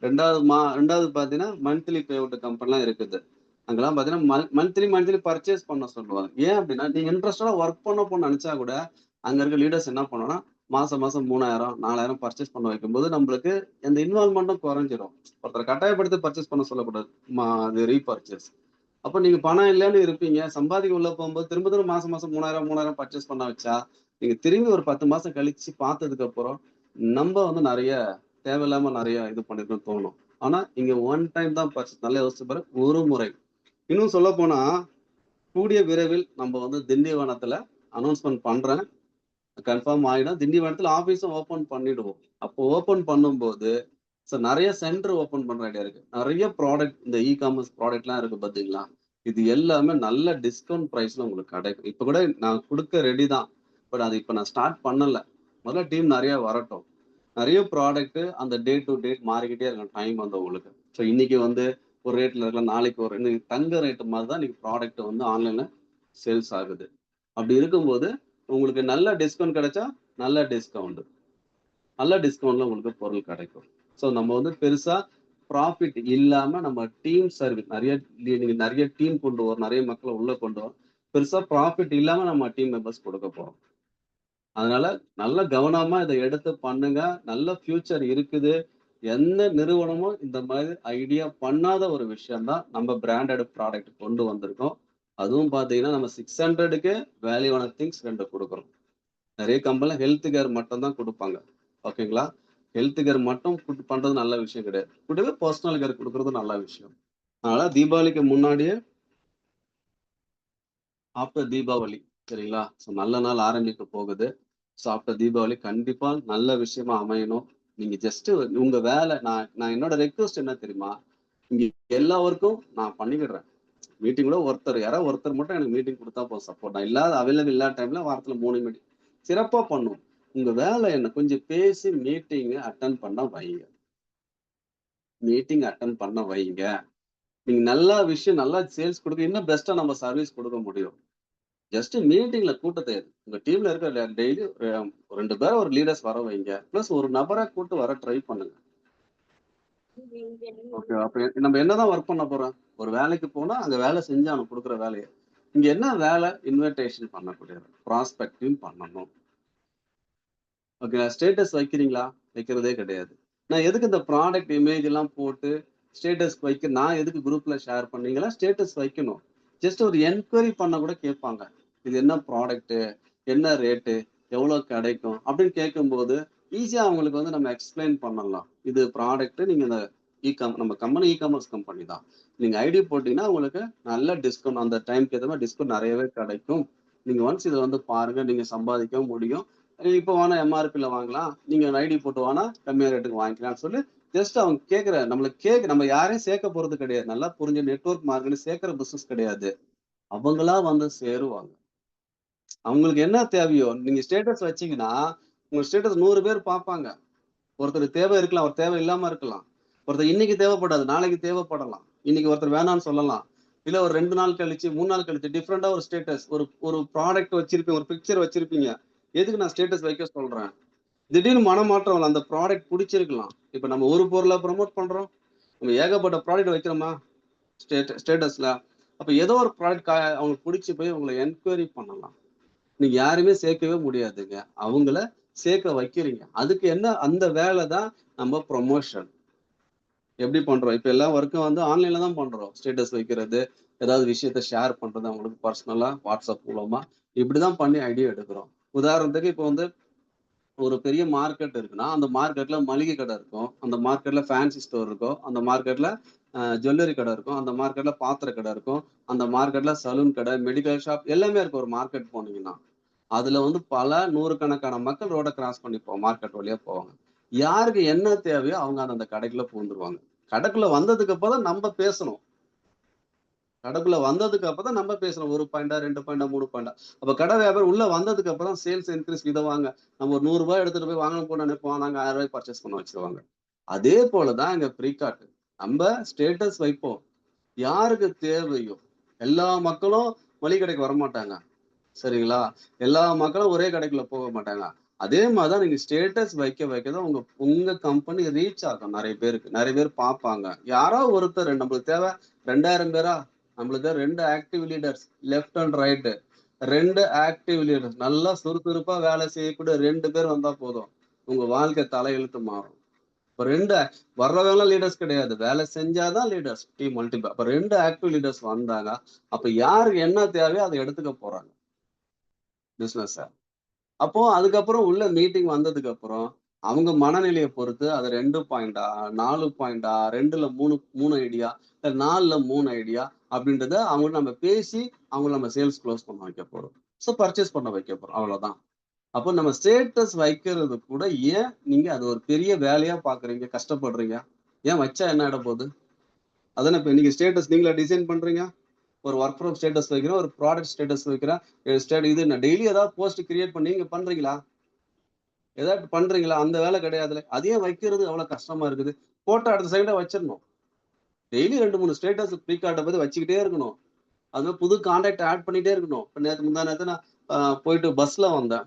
ரெண்டாவது பாத்தீங்கன்னா மந்த்லி பே அவுட் கம்பெனிலாம் இருக்குது. அங்கெல்லாம் பாத்தீங்கன்னா மந்த்லி பர்ச்சேஸ் பண்ண சொல்லுவாங்க. ஏன் அப்படின்னா நீங்க இன்ட்ரெஸ்டா ஒர்க் பண்ண நினைச்சா கூட அங்க இருக்க லீடர்ஸ் என்ன பண்ணணும்னா மாசம் 3000 4000 பர்ச்சேஸ் பண்ண வைக்கும்போது நம்மளுக்கு எந்த இன்வால்மெண்ட்டும் குறைஞ்சிரும். ஒருத்தர் கட்டாயப்படுத்தி பர்ச்சேஸ் பண்ண சொல்லக்கூடாது. அது ரீபர்ச்சேஸ். அப்ப நீங்க பணம் இல்லைன்னு இருப்பீங்க. சம்பாதிக்க உள்ள போகும்போது திரும்ப மாசம் 3000 பர்ச்சேஸ் பண்ண வச்சா நீங்க திரும்பி ஒரு 10 மாசம் கழிச்சு பார்த்ததுக்கு அப்புறம் நம்ம வந்து நிறைய தேவையில்லாம நிறைய இது பண்ணிருக்கோம்னு தோணும். ஆனா இங்க ஒன் டைம் தான் பர்ச்சேஸ். நல்லா யோசிச்சு பாரு. ஒரு முறை. இன்னும் சொல்ல போனா கூடிய விரைவில் நம்ம வந்து திண்டிவனத்துல அனௌன்ஸ்மெண்ட் பண்றேன். கன்ஃபார்ம் ஆயிடும். திண்டிவனத்துல ஆபீஸும் ஓபன் பண்ணிடுவோம். அப்போ ஓபன் பண்ணும்போது நிறைய சென்டர் ஓபன் பண்ற ஐடியா இருக்கு. நிறைய ப்ராடக்ட் இந்த காமர்ஸ் ப்ராடக்ட் எல்லாம் இருக்கு பாத்தீங்களா? இது எல்லாமே நல்ல டிஸ்கவுண்ட் பிரைஸ்ல உங்களுக்கு கிடைக்கும். இப்ப கூட நான் கொடுக்க ரெடி தான். பட் அது இப்ப நான் ஸ்டார்ட் பண்ணல. முதல்ல டீம் நிறைய வரட்டும். நிறைய ப்ராடக்ட் அந்த டே டு டேட் மாறிக்கிட்டே இருக்கும் டைம் வந்து உங்களுக்கு. ஸோ இன்னைக்கு வந்து ஒரு ரேட்ல இருக்கலாம், நாளைக்கு ஒரு இன்னைக்கு தங்க ரேட்டு மாதிரி தான் இன்னைக்கு ப்ராடக்ட் வந்து ஆன்லைன்ல சேல்ஸ் ஆகுது. அப்படி இருக்கும்போது உங்களுக்கு நல்ல டிஸ்கவுண்ட் கிடைச்சா நல்ல டிஸ்கவுண்ட்ல உங்களுக்கு பொருள் கிடைக்கும். ஸோ நம்ம வந்து பெருசா ப்ராஃபிட் இல்லாம நம்ம டீம் சர்வீஸ் நீங்க நிறைய டீம் கொண்டு வரும், நிறைய மக்களை உள்ள கொண்டு வரும். பெருசா ப்ராஃபிட் இல்லாம நம்ம டீம் மெம்பர்ஸ் கொடுக்க போறோம். அதனால நல்ல கவனமா இதை எடுத்து பண்ணுங்க. நல்ல ஃபியூச்சர் இருக்குது. எந்த நிறுவனமும் இந்த மாதிரி ஐடியா பண்ணாத ஒரு விஷயம் தான் நம்ம பிராண்டட் ப்ராடக்ட் கொண்டு வந்திருக்கோம். அதுவும் பாத்தீங்கன்னா நம்ம 600க்கு வேல்யூவான திங்ஸ் 2 கொடுக்குறோம். நிறைய கம்பெனில ஹெல்த் கேர் மட்டும் தான் கொடுப்பாங்க. ஓகேங்களா? ஹெல்த் கேர் மட்டும் பண்றது நல்ல விஷயம் கிடையாது. கூடவே பர்சனல் கேர் கொடுக்கறது நல்ல விஷயம். அதனால தீபாவளிக்கு முன்னாடியே ஆஃப்டர் தீபாவளி சரிங்களா? ஸோ நல்ல நாள் ஆரம்பிக்க போகுது. ஸோ ஆஃப்டர் தீபாவளி கண்டிப்பா நல்ல விஷயமா அமையணும். நீங்க ஜஸ்ட் உங்க வேலை நான் என்னோட ரெக்வஸ்ட் என்ன தெரியுமா? இங்க எல்லா ஒர்க்கும் நான் பண்ணிக்கிடுறேன். மீட்டிங் கூட யாராவது ஒருத்தர் மட்டும் எனக்கு மீட்டிங் கொடுத்தா போதும் சப்போர்ட். நான் அவைலபிள் இல்லாத டைம்ல வாரத்துல 3 மீட்டிங் சிறப்பா பண்ணும். உங்க வேலை என்ன கொஞ்சம் பேசி மீட்டிங் அட்டன் பண்ண வைங்க. நீங்க நல்ல விஷயம் நல்லா சேல்ஸ் கொடுக்க இன்னும் பெஸ்டா நம்ம சர்வீஸ் கொடுக்க முடியும். ஜஸ்ட் மீட்டிங்ல கூட்டத்தை உங்க டீம்ல இருக்க டெய்லி 2 பேரை ஒரு லீடர்ஸ் வர வைங்க. பிளஸ் ஒரு நபரை கூட்டு வர ட்ரை பண்ணுங்க. ஓகே. அப்ப நம்ம என்னதான் ஒர்க் பண்ண போறோம்? ஒரு வேலைக்கு போனா அங்க வேலை செஞ்சு அவனுக்கு கொடுக்குற வேலையை இங்க என்ன வேலை? இன்விடேஷன் பண்ணக்கூடியது, ப்ராஸ்பெக்டிங் பண்ணணும். ஓகே. ஸ்டேட்டஸ் வைக்கிறீங்களா? வைக்கிறதே கிடையாது. நான் எதுக்கு இந்த ப்ராடக்ட் இமேஜ் எல்லாம் போட்டு ஸ்டேட்டஸ் நான் எதுக்கு குரூப்ல ஷேர் பண்ணீங்களா? ஸ்டேட்டஸ் வைக்கணும். ஜஸ்ட் ஒரு என்கொயரி பண்ண கூட கேட்பாங்க. இது என்ன ப்ராடக்ட், என்ன ரேட்டு, எவ்வளவு கிடைக்கும் அப்படின்னு கேட்கும்போது ஈஸியா அவங்களுக்கு வந்து நம்ம எக்ஸ்பிளைன் பண்ணலாம். இது ப்ராடக்ட், நீங்க இந்த நம்ம கம்பெனி காமர்ஸ் கம்பெனி தான். நீங்க ஐடி போட்டீங்கன்னா உங்களுக்கு நல்ல டிஸ்கவுண்ட், அந்த டைம்க்கு ஏற்ற மாதிரி டிஸ்கவுண்ட் நிறையவே கிடைக்கும். நீங்க ஒன்ஸ் இதை வந்து பாருங்க, நீங்க சம்பாதிக்கவும் முடியும். இப்போ வேணா எம்ஆர்பியில் வாங்கலாம், நீங்க ஐடி போட்டு வேணா கம்மியான ரேட்டுக்கு வாங்கிக்கலாம்னு சொல்லி ஜஸ்ட் அவங்க கேட்குற நம்ம யாரையும் சேர்க்க போறது கிடையாது. நல்லா புரிஞ்ச நெட்வொர்க் மார்க்கெட்டிங் சேர்க்கிற பிசினஸ் கிடையாது. அவங்களா வந்து சேருவாங்க. அவங்களுக்கு என்ன தேவையோ நீங்க ஸ்டேட்டஸ் வச்சீங்கன்னா உங்க ஸ்டேட்டஸ் 100 பேர் பார்ப்பாங்க. ஒருத்தர் தேவை இருக்கலாம், ஒரு தேவை இல்லாம இருக்கலாம். ஒருத்தர் இன்னைக்கு தேவைப்படாது, நாளைக்கு தேவைப்படலாம். இன்னைக்கு ஒருத்தர் வேணாம்னு சொல்லலாம். இல்ல ஒரு 2 நாள் கழிச்சு 3 நாள் கழிச்சு டிஃப்ரெண்டா ஒரு ஸ்டேட்டஸ், ஒரு ப்ராடக்ட் வச்சிருப்பீங்க, ஒரு பிக்சர் வச்சிருப்பீங்க. எதுக்கு நான் ஸ்டேட்டஸ் வைக்க சொல்றேன்? திடீர்னு மனமாற்றம் வரலாம். அந்த ப்ராடக்ட் பிடிச்சிருக்கலாம். இப்ப நம்ம ஒரு பொருளை ப்ரமோட் பண்றோம், நம்ம ஏகப்பட்ட ப்ராடக்ட் வைக்கிறோமா ஸ்டேட்டஸ்ல. அப்ப ஏதோ ஒரு ப்ராடக்ட் அவங்களுக்கு பிடிச்சி போய் உங்களை என்கொயரி பண்ணலாம். நீங்க யாருமே சேர்க்கவே முடியாதுங்க. அவங்கள சேர்க்க வைக்கிறீங்க. அதுக்கு என்ன அந்த வேலை தான் நம்ம ப்ரொமோஷன். எப்படி பண்றோம்? இப்ப எல்லா ஒர்க்கும் வந்து ஆன்லைன்ல தான் பண்றோம். ஸ்டேட்டஸ் வைக்கிறது, ஏதாவது விஷயத்த ஷேர் பண்றது அவங்களுக்கு பர்சனலா வாட்ஸ்அப் மூலமா இப்படிதான் பண்ணி ஐடியா எடுக்கிறோம். உதாரணத்துக்கு இப்போ வந்து ஒரு பெரிய மார்க்கெட் இருக்குன்னா, அந்த மார்க்கெட்ல மளிகை கடை இருக்கும், அந்த மார்க்கெட்ல ஃபேன்சி ஸ்டோர் இருக்கும், அந்த மார்க்கெட்ல ஜுவல்லரி கடை இருக்கும், அந்த மார்க்கெட்ல பாத்திர கடை இருக்கும், அந்த மார்க்கெட்ல சலூன் கடை, மெடிக்கல் ஷாப் எல்லாமே இருக்கும். ஒரு மார்க்கெட் போனீங்கன்னா அதுல வந்து பல நூறுக்கணக்கான மக்கள் ரோட கிராஸ் பண்ணி மார்க்கெட் வழியா போவாங்க. யாருக்கு என்ன தேவையோ அவங்க அந்த கடைக்குள்ள பூந்துருவாங்க. கடைக்குள்ள வந்ததுக்கு அப்புறம் நம்ம பேசணும். கடைக்குள்ள வந்ததுக்கு அப்புறம் நம்ம பேசணும். 1 பாயிண்டா, 2 பாயிண்டா, 3 பாயிண்டா. அப்ப கடை வியாபாரம் உள்ள வந்ததுக்கு அப்புறம் சேல்ஸ் இன்க்ரீஸ் இதை வாங்க. நம்ம ஒரு ₹100 எடுத்துட்டு போய் வாங்கணும் போய் நினைப்போம். நாங்க ₹1000 பர்ச்சேஸ் பண்ண வச்சிருவாங்க. அதே போலதான் இங்க ப்ரீகார்ட். நம்ம ஸ்டேட்டஸ் வைப்போம். யாருக்கு தேவையோ எல்லா மக்களும் மளிகை கடைக்கு வரமாட்டாங்க. சரிங்களா? எல்லா மக்களும் ஒரே கடைக்குள்ள போக மாட்டாங்க. அதே மாதிரிதான் நீங்க ஸ்டேட்டஸ் வைக்க வைக்கதான் உங்க கம்பெனி ரீச் ஆகும் நிறைய பேருக்கு. நிறைய பேர் பார்ப்பாங்க. யாரோ ஒருத்தர் நம்மளுக்கு தேவை 2000 பேரா? நம்மளுக்கு 2 active leaders left and right. 2 active leaders நல்லா சுறுசுறுப்பா வேலை செய்யக்கூடிய 2 பேர் வந்தா போதும். உங்க வாழ்க்கை தலையெழுத்து மாறும். இப்ப 2 வர்றவங்க லீடர்ஸ் கிடையாது. வேலை செஞ்சாதான் லீடர்ஸ். Team multiple. அப்ப 2 ஆக்டிவ் லீடர்ஸ் வந்தாங்க. அப்ப யாருக்கு என்ன தேவையோ அதை எடுத்துக்க போறாங்க பிசினஸ். அப்போ அதுக்கப்புறம் உள்ள மீட்டிங் வந்ததுக்கு அப்புறம் அவங்க மனநிலையை பொறுத்து அது 2 பாயிண்டா, 4 பாயிண்டா, 2ல 3 ஐடியா, இல்ல 4ல 3 ஐடியா அப்படின்றத அவங்க நம்ம பேசி அவங்க நம்ம சேல்ஸ் க்ளோஸ் பண்ண வைக்க போறோம். ஸோ பர்ச்சேஸ் பண்ண வைக்க போறோம். அவ்வளவுதான். அப்போ நம்ம ஸ்டேட்டஸ் வைக்கிறது கூட ஏன் நீங்க அது ஒரு பெரிய வேலையா பாக்குறீங்க, கஷ்டப்படுறீங்க? ஏன் வச்சா என்ன ஆயிட போகுது? அதானே இப்ப நீங்க ஸ்டேட்டஸ் நீங்களா டிசைன் பண்றீங்க. ஒரு ஒர்க் ஃப்ரம் ஸ்டேட்டஸ் வைக்கிறேன், ஒரு ப்ராடக்ட் ஸ்டேட்டஸ் வைக்கிறேன், இது நான் டெய்லி ஏதாவது போஸ்ட் கிரியேட் பண்ணி நீங்க பண்றீங்களா? ஏதாவது பண்றீங்களா? அந்த வேலை கிடையாதுல்ல. அதையே வைக்கிறது அவ்வளவு கஷ்டமா இருக்குது. போட்டோ அடுத்த செகண்டா வச்சிடணும். டெய்லி 2, 3 ஸ்டேட்டஸ் ப்ரீகார்ட பத்தி வச்சுக்கிட்டே இருக்கணும். அது மாதிரி புது கான்டாக்ட் ஆட் பண்ணிட்டே இருக்கணும். இப்ப முந்தா நேத்து நான் போயிட்டு பஸ்ல வந்தேன்.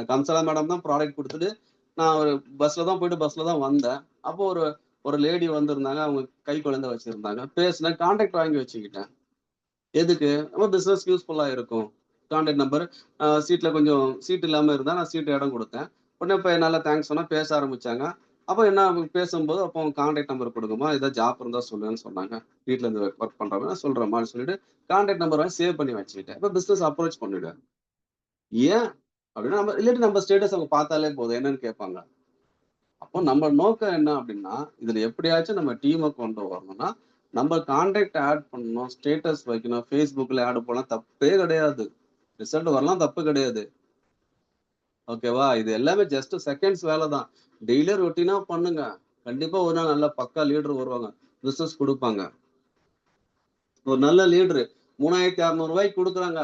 கம்சலா மேடம் தான் ப்ராடக்ட் கொடுத்துட்டு நான் ஒரு பஸ்ல தான் வந்தேன். அப்போ ஒரு ஒரு லேடி வந்திருந்தாங்க. அவங்க கை குழந்தை வச்சிருந்தாங்க. பேசினேன், கான்டாக்ட் வாங்கி வச்சுக்கிட்டேன். எதுக்கு? நம்ம பிசினஸ்க்கு யூஸ்ஃபுல்லா இருக்கும். கான்டாக்ட் நம்பர் சீட்ல கொஞ்சம் சீட் இல்லாம இருந்தா நான் சீட் இடம் கொடுத்தேன். உடனே இப்ப நல்லா தேங்க்ஸ் சொன்னா பேச ஆரம்பிச்சாங்க. அப்போ என்ன பேசும்போது அப்போ கான்டாக்ட் நம்பர் கொடுங்கம்மா, ஏதாவது ஜாப் இருந்தா சொல்லுன்னு சொன்னாங்க. வீட்ல இருந்து ஒர்க் பண்றவங்க சொல்றேம்மான்னு சொல்லிட்டு கான்டாக்ட் நம்பர் வாங்கி சேவ் பண்ணி வச்சுக்கிட்டேன். இப்ப பிசினஸ் அப்ரோச் பண்ணிடுவேன். ஏன் அப்படின்னா நம்ம இல்லாட்டி நம்ம ஸ்டேட்டஸ் அவங்க பார்த்தாலே போதும் என்னன்னு கேட்பாங்க. அப்போ நம்ம நோக்கம் என்ன அப்படின்னா இதுல எப்படியாச்சும் நம்ம டீமை கொண்டு வரணும்னா நம்ம கான்டாக்ட் ஆட் பண்ணணும், ஸ்டேட்டஸ் வைக்கணும், ஃபேஸ்புக்ல ஆட் போடலாம், தப்பே கிடையாது. ரிசல்ட் வரலாம், தப்பு கிடையாது. ஓகேவா? இது எல்லாமே ஜஸ்ட் செகண்ட்ஸ் வேலை தான். டெய்லி ரொட்டீனா பண்ணுங்க. கண்டிப்பா ஒரு நாள் நல்ல பக்கா லீடர் வருவாங்க. பிசினஸ் கொடுப்பாங்க. ஒரு நல்ல லீடர் 3600 கொடுக்குறாங்க.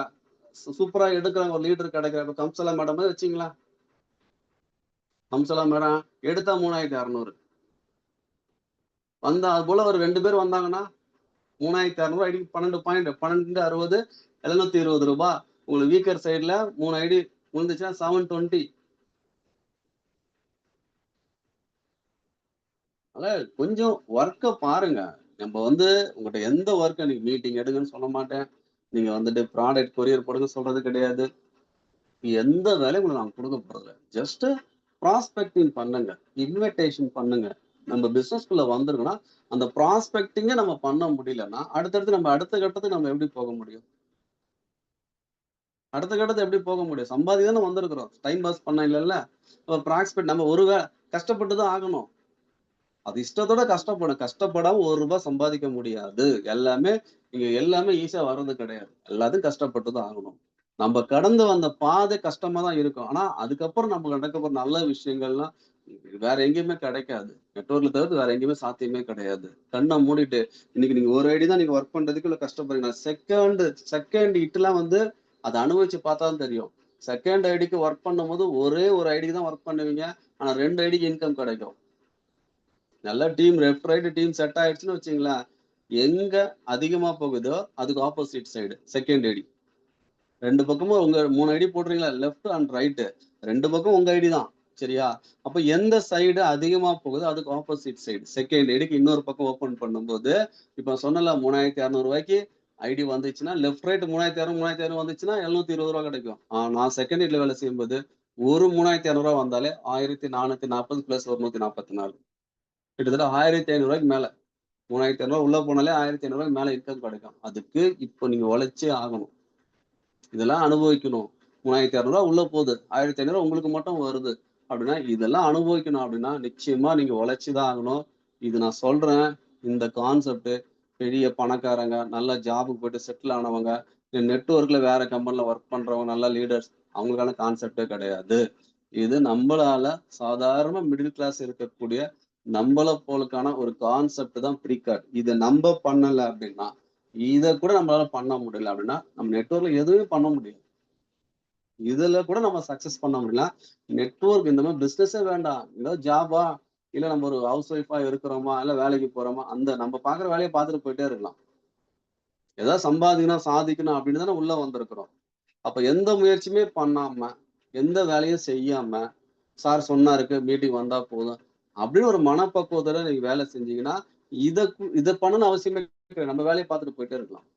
சூப்பரா எடுக்கிறாங்க, ஒரு leader கிடைக்கிறாங்க. Kamsala madam வச்சுங்களா? Kamsala madam எடுத்தா 3600 வந்தா அது போல ஒரு 2 பேர் வந்தாங்கன்னா 3600 ஐடி 12 பாயிண்ட் 12 60 720 உங்களுக்கு வீக்கர் சைட்ல 3 ஐடி விழுந்துச்சுன்னா 720. அதனால கொஞ்சம் ஒர்க்கை பாருங்க. நம்ம வந்து உங்கள்கிட்ட எந்த ஒர்க் நீங்க மீட்டிங் எடுங்கன்னு சொல்ல மாட்டேன். நீங்க வந்துட்டு ப்ராடக்ட் கொரியர் போடுங்க சொல்றது கிடையாது. எந்த வேலையும் உங்களுக்கு நான் கொடுக்க போறதில்ல. ஜஸ்ட் ப்ராஸ்பெக்டிங் பண்ணுங்க, இன்விடேஷன் பண்ணுங்க. நம்ம பிசினஸ்குள்ள வந்துருங்கன்னா அந்த ப்ராஸ்பெக்டிங்க நம்ம பண்ண முடியலன்னா அடுத்தடுத்து நம்ம அடுத்த கட்டத்துக்கு நம்ம எப்படி போக முடியும்? அடுத்த கட்டத்தை எப்படி போக முடியும்? சம்பாதி தானே வந்திருக்கிறோம். டைம் பாஸ் பண்ண இல்லைல்ல. ப்ராஸ்பெக்ட் நம்ம ஒரு கஷ்டப்பட்டு தான் ஆகணும். அது இஷ்டத்தோட கஷ்டப்படாம ₹1 சம்பாதிக்க முடியாது. எல்லாமே ஈஸியா வர்றது கிடையாது. எல்லாத்தையும் கஷ்டப்பட்டு தான் ஆகணும். நம்ம கடந்து வந்த பாதை கஷ்டமா தான் இருக்கும். ஆனா அதுக்கப்புறம் நமக்கு நடக்கப்போற நல்ல விஷயங்கள்லாம் வேற எங்கேயுமே கிடைக்காது. நெட்வொர்க்ல தவிர்த்து வேற எங்கேயுமே சாத்தியமே கிடையாது. கண்ண மூடிட்டு இன்னைக்கு நீங்க ஒரு ஐடி தான் நீங்க ஒர்க் பண்றதுக்கு இவ்வளவு கஷ்டப்படுறீங்க. செகண்ட் ஹிட்லாம் வந்து அத அனுபவிச்சு பார்த்தா தான் தெரியும். செகண்ட் ஐடிக்கு ஒர்க் பண்ணும்போது ஒரே ஒரு ஐடிக்கு தான் ஒர்க் பண்ணுவீங்க. ஆனா 2 ஐடிக்கு இன்கம் கிடைக்கும். நல்ல team left right team set ஆயிடுச்சுன்னு வச்சுங்களேன், எங்க அதிகமா போகுதோ அதுக்கு ஆப்போசிட் சைடு செகண்ட் ஐடி. 2 பக்கமும் உங்க 3 ஐடி போடுறீங்களா, லெஃப்ட் அண்ட் ரைட் 2 பக்கம் உங்க ஐடி தான். சரியா? அப்ப எந்த சைடு அதிகமா போகுதோ அதுக்கு ஆப்போசிட் சைடு செகண்ட் ஐடிக்கு இன்னொரு பக்கம் ஓபன் பண்ணும்போது, இப்ப சொன்னல ₹3,200 ஐடி வந்துச்சுன்னா லெஃப்ட் ரைட் 3,200 3,200 வந்துச்சுன்னா ₹720 கிடைக்கும். ஆனா செகண்ட் ஐடில வேலை செய்யும்போது ஒரு ₹3,200 வந்தாலே 1,440 பிளஸ் ஒரு 144 கிட்டத்தட்ட ₹1,500 மேல. 3,200 உள்ள போனாலே ₹1,500 மேல இன்கம் கிடைக்கும். அதுக்கு இப்போ நீங்க உழைச்சே ஆகணும். இதெல்லாம் அனுபவிக்கணும். ₹3,200 உள்ள போகுது. 1,500 உங்களுக்கு மட்டும் வருது. அப்படின்னா இதெல்லாம் அனுபவிக்கணும் அப்படின்னா நிச்சயமா நீங்க உழைச்சுதான் ஆகணும். இது நான் சொல்றேன். இந்த கான்செப்ட் பெரிய பணக்காரங்க, நல்ல ஜாபுக்கு போயிட்டு செட்டில் ஆனவங்க, நெட்வொர்க்ல வேற கம்பெனில ஒர்க் பண்றவங்க, நல்ல லீடர்ஸ் அவங்களுக்கான கான்செப்டே கிடையாது. இது நம்மளால சாதாரண மிடில் கிளாஸ் இருக்கக்கூடிய நம்மள போலுக்கான ஒரு கான்செப்ட் தான் ப்ரீகார்ட். இதை நம்ம பண்ணல அப்படின்னா இதை கூட நம்மளால பண்ண முடியல அப்படின்னா நம்ம நெட்வொர்க்ல எதுவுமே பண்ண முடியும். இதுல கூட நம்ம சக்சஸ் பண்ண முடியல. நெட்வொர்க் இந்த மாதிரி பிசினஸே வேண்டாம். ஏதோ ஜாபா இல்ல நம்ம ஒரு ஹவுஸ் ஒய்ஃபா இருக்கிறோமா இல்ல வேலைக்கு போறோமா அந்த நம்ம பாக்குற வேலையை பார்த்துட்டு போயிட்டே இருக்கலாம். ஏதாவது சம்பாதிக்கணும் சாதிக்கணும் அப்படின்னு தானே உள்ள வந்திருக்கிறோம். அப்ப எந்த முயற்சியுமே பண்ணாம எந்த வேலையும் செய்யாம சார் சொன்னாருக்கு மீட்டிங் வந்தா போதும் அப்படின்னு ஒரு மனப்பக்குவத்தோட நீங்க வேலை செஞ்சீங்கன்னா இதை பண்ணணும்னு அவசியமே கிடையாது. நம்ம வேலையை பார்த்துட்டு போயிட்டே இருக்கலாம்.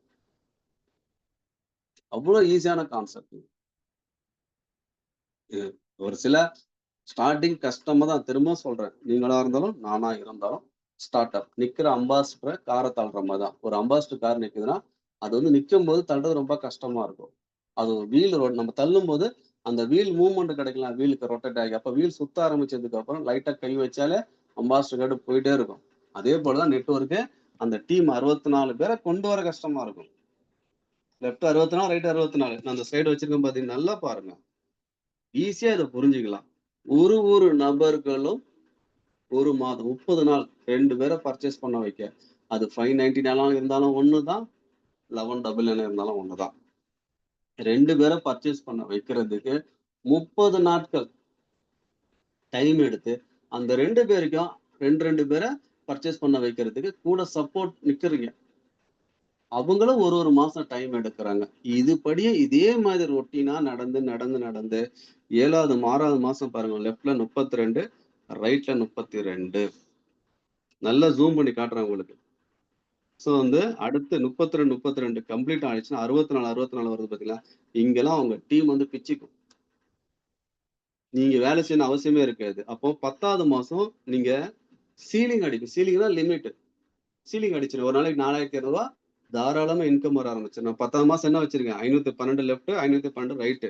அவ்வளவு ஈஸியான கான்செப்ட். இது ஒரு சில ஸ்டார்டிங் கஷ்டமா தான் திரும்ப சொல்றேன். நீங்களா இருந்தாலும் நானா இருந்தாலும் ஸ்டார்ட் அப் நிக்கிற அம்பாசிடரை காரை தள்ளுற மாதிரி தான். ஒரு அம்பாசிடர் கார் நிக்குதுன்னா அது வந்து நிற்கும் போது தள்ளுறது ரொம்ப கஷ்டமா இருக்கும். அது வீல் நம்ம தள்ளும் போது அந்த வீல் மூவ்மெண்ட் கிடைக்கலாம். வீலுக்கு ரொட்டேட் ஆகி அப்ப வீல் சுத்த ஆரம்பிச்சதுக்கு அப்புறம் லைட்டா கை வச்சாலே அம்பாசிடர் கார்டு போயிட்டே இருக்கும். அதே போலதான் நெட்வொர்க்கு. அந்த டீம் 64 பேரை கொண்டு வர கஷ்டமா இருக்கும். லெஃப்ட் 64 ரைட் 64 நான் அந்த சைடு வச்சிருக்கேன் பாத்தீங்கன்னா நல்லா பாருங்க. ஈஸியா இதை புரிஞ்சுக்கலாம். ஒரு நபர்களும் ஒரு மாதம் 30 நாள் 2 பேரை பர்ச்சேஸ் பண்ண வைக்க அது 599 இருந்தாலும் ஒண்ணுதான் 1199 இருந்தாலும் ஒண்ணுதான். 2 பேரை பர்ச்சேஸ் பண்ண வைக்கிறதுக்கு 30 நாட்கள் டைம் எடுத்து அந்த 2 பேருக்கும் 2 பேரை பர்ச்சேஸ் பண்ண வைக்கிறதுக்கு கூட சப்போர்ட் நிக்கிறீங்க. அவங்களும் ஒரு மாசம் டைம் எடுக்கிறாங்க. இதுபடியே இதே மாதிரி ரொட்டீனா நடந்து நடந்து நடந்து 7வது 6வது மாசம் பாருங்க லெஃப்ட்ல 32 ரைட்ல 32 நல்லா ஜூம் பண்ணி காட்டுறேன் உங்களுக்கு. ஸோ வந்து அடுத்து 32 கம்ப்ளீட் ஆயிடுச்சுன்னா 64 வருது பாத்தீங்களா? இங்கெல்லாம் அவங்க டீம் வந்து பிச்சுக்கும். நீங்க வேலை செய்யணும் அவசியமே இருக்காது. அப்போ 10வது மாசம் நீங்க சீலிங் அடிக்கும். சீலிங்னா லிமிட். சீலிங் அடிச்சிரு. ஒரு நாளைக்கு 4,200 தாராளமா இன்கம் வர ஆரம்பிச்சு. நான் 10வது மாசம் என்ன வச்சிருக்கேன்? 512 லெஃப்ட் 512 ரைட்டு.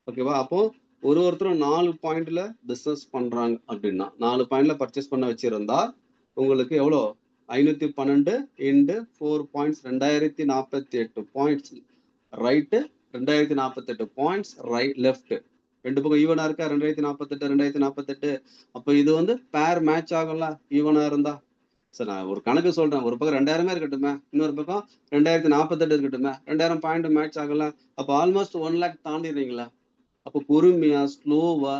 ஓகேவா? அப்போ ஒருத்தரும் 4 பாயிண்ட்ல பிசினஸ் பண்றாங்க அப்படின்னா 4 பாயிண்ட்ல பர்ச்சேஸ் பண்ண வச்சிருந்தா உங்களுக்கு எவ்வளோ 512 into 4 points 2048 points right 2048 points left 2 பக்கம் ஈவனா இருக்கா 2048 அப்போ இது வந்து பேர் மேட்ச் ஆகும்ல ஈவனா இருந்தா. சார் நான் ஒரு கணக்கு சொல்றேன். ஒரு பக்கம் 2000 இருக்கட்டுமே இன்னொரு பக்கம் 2048 இருக்கட்டுமே 2000 பாயிண்ட் மேட்ச் ஆகல. அப்போ ஆல்மோஸ்ட் 1 லேக் தாண்டிடுறீங்களா? அப்போ பொறுமையா ஸ்லோவா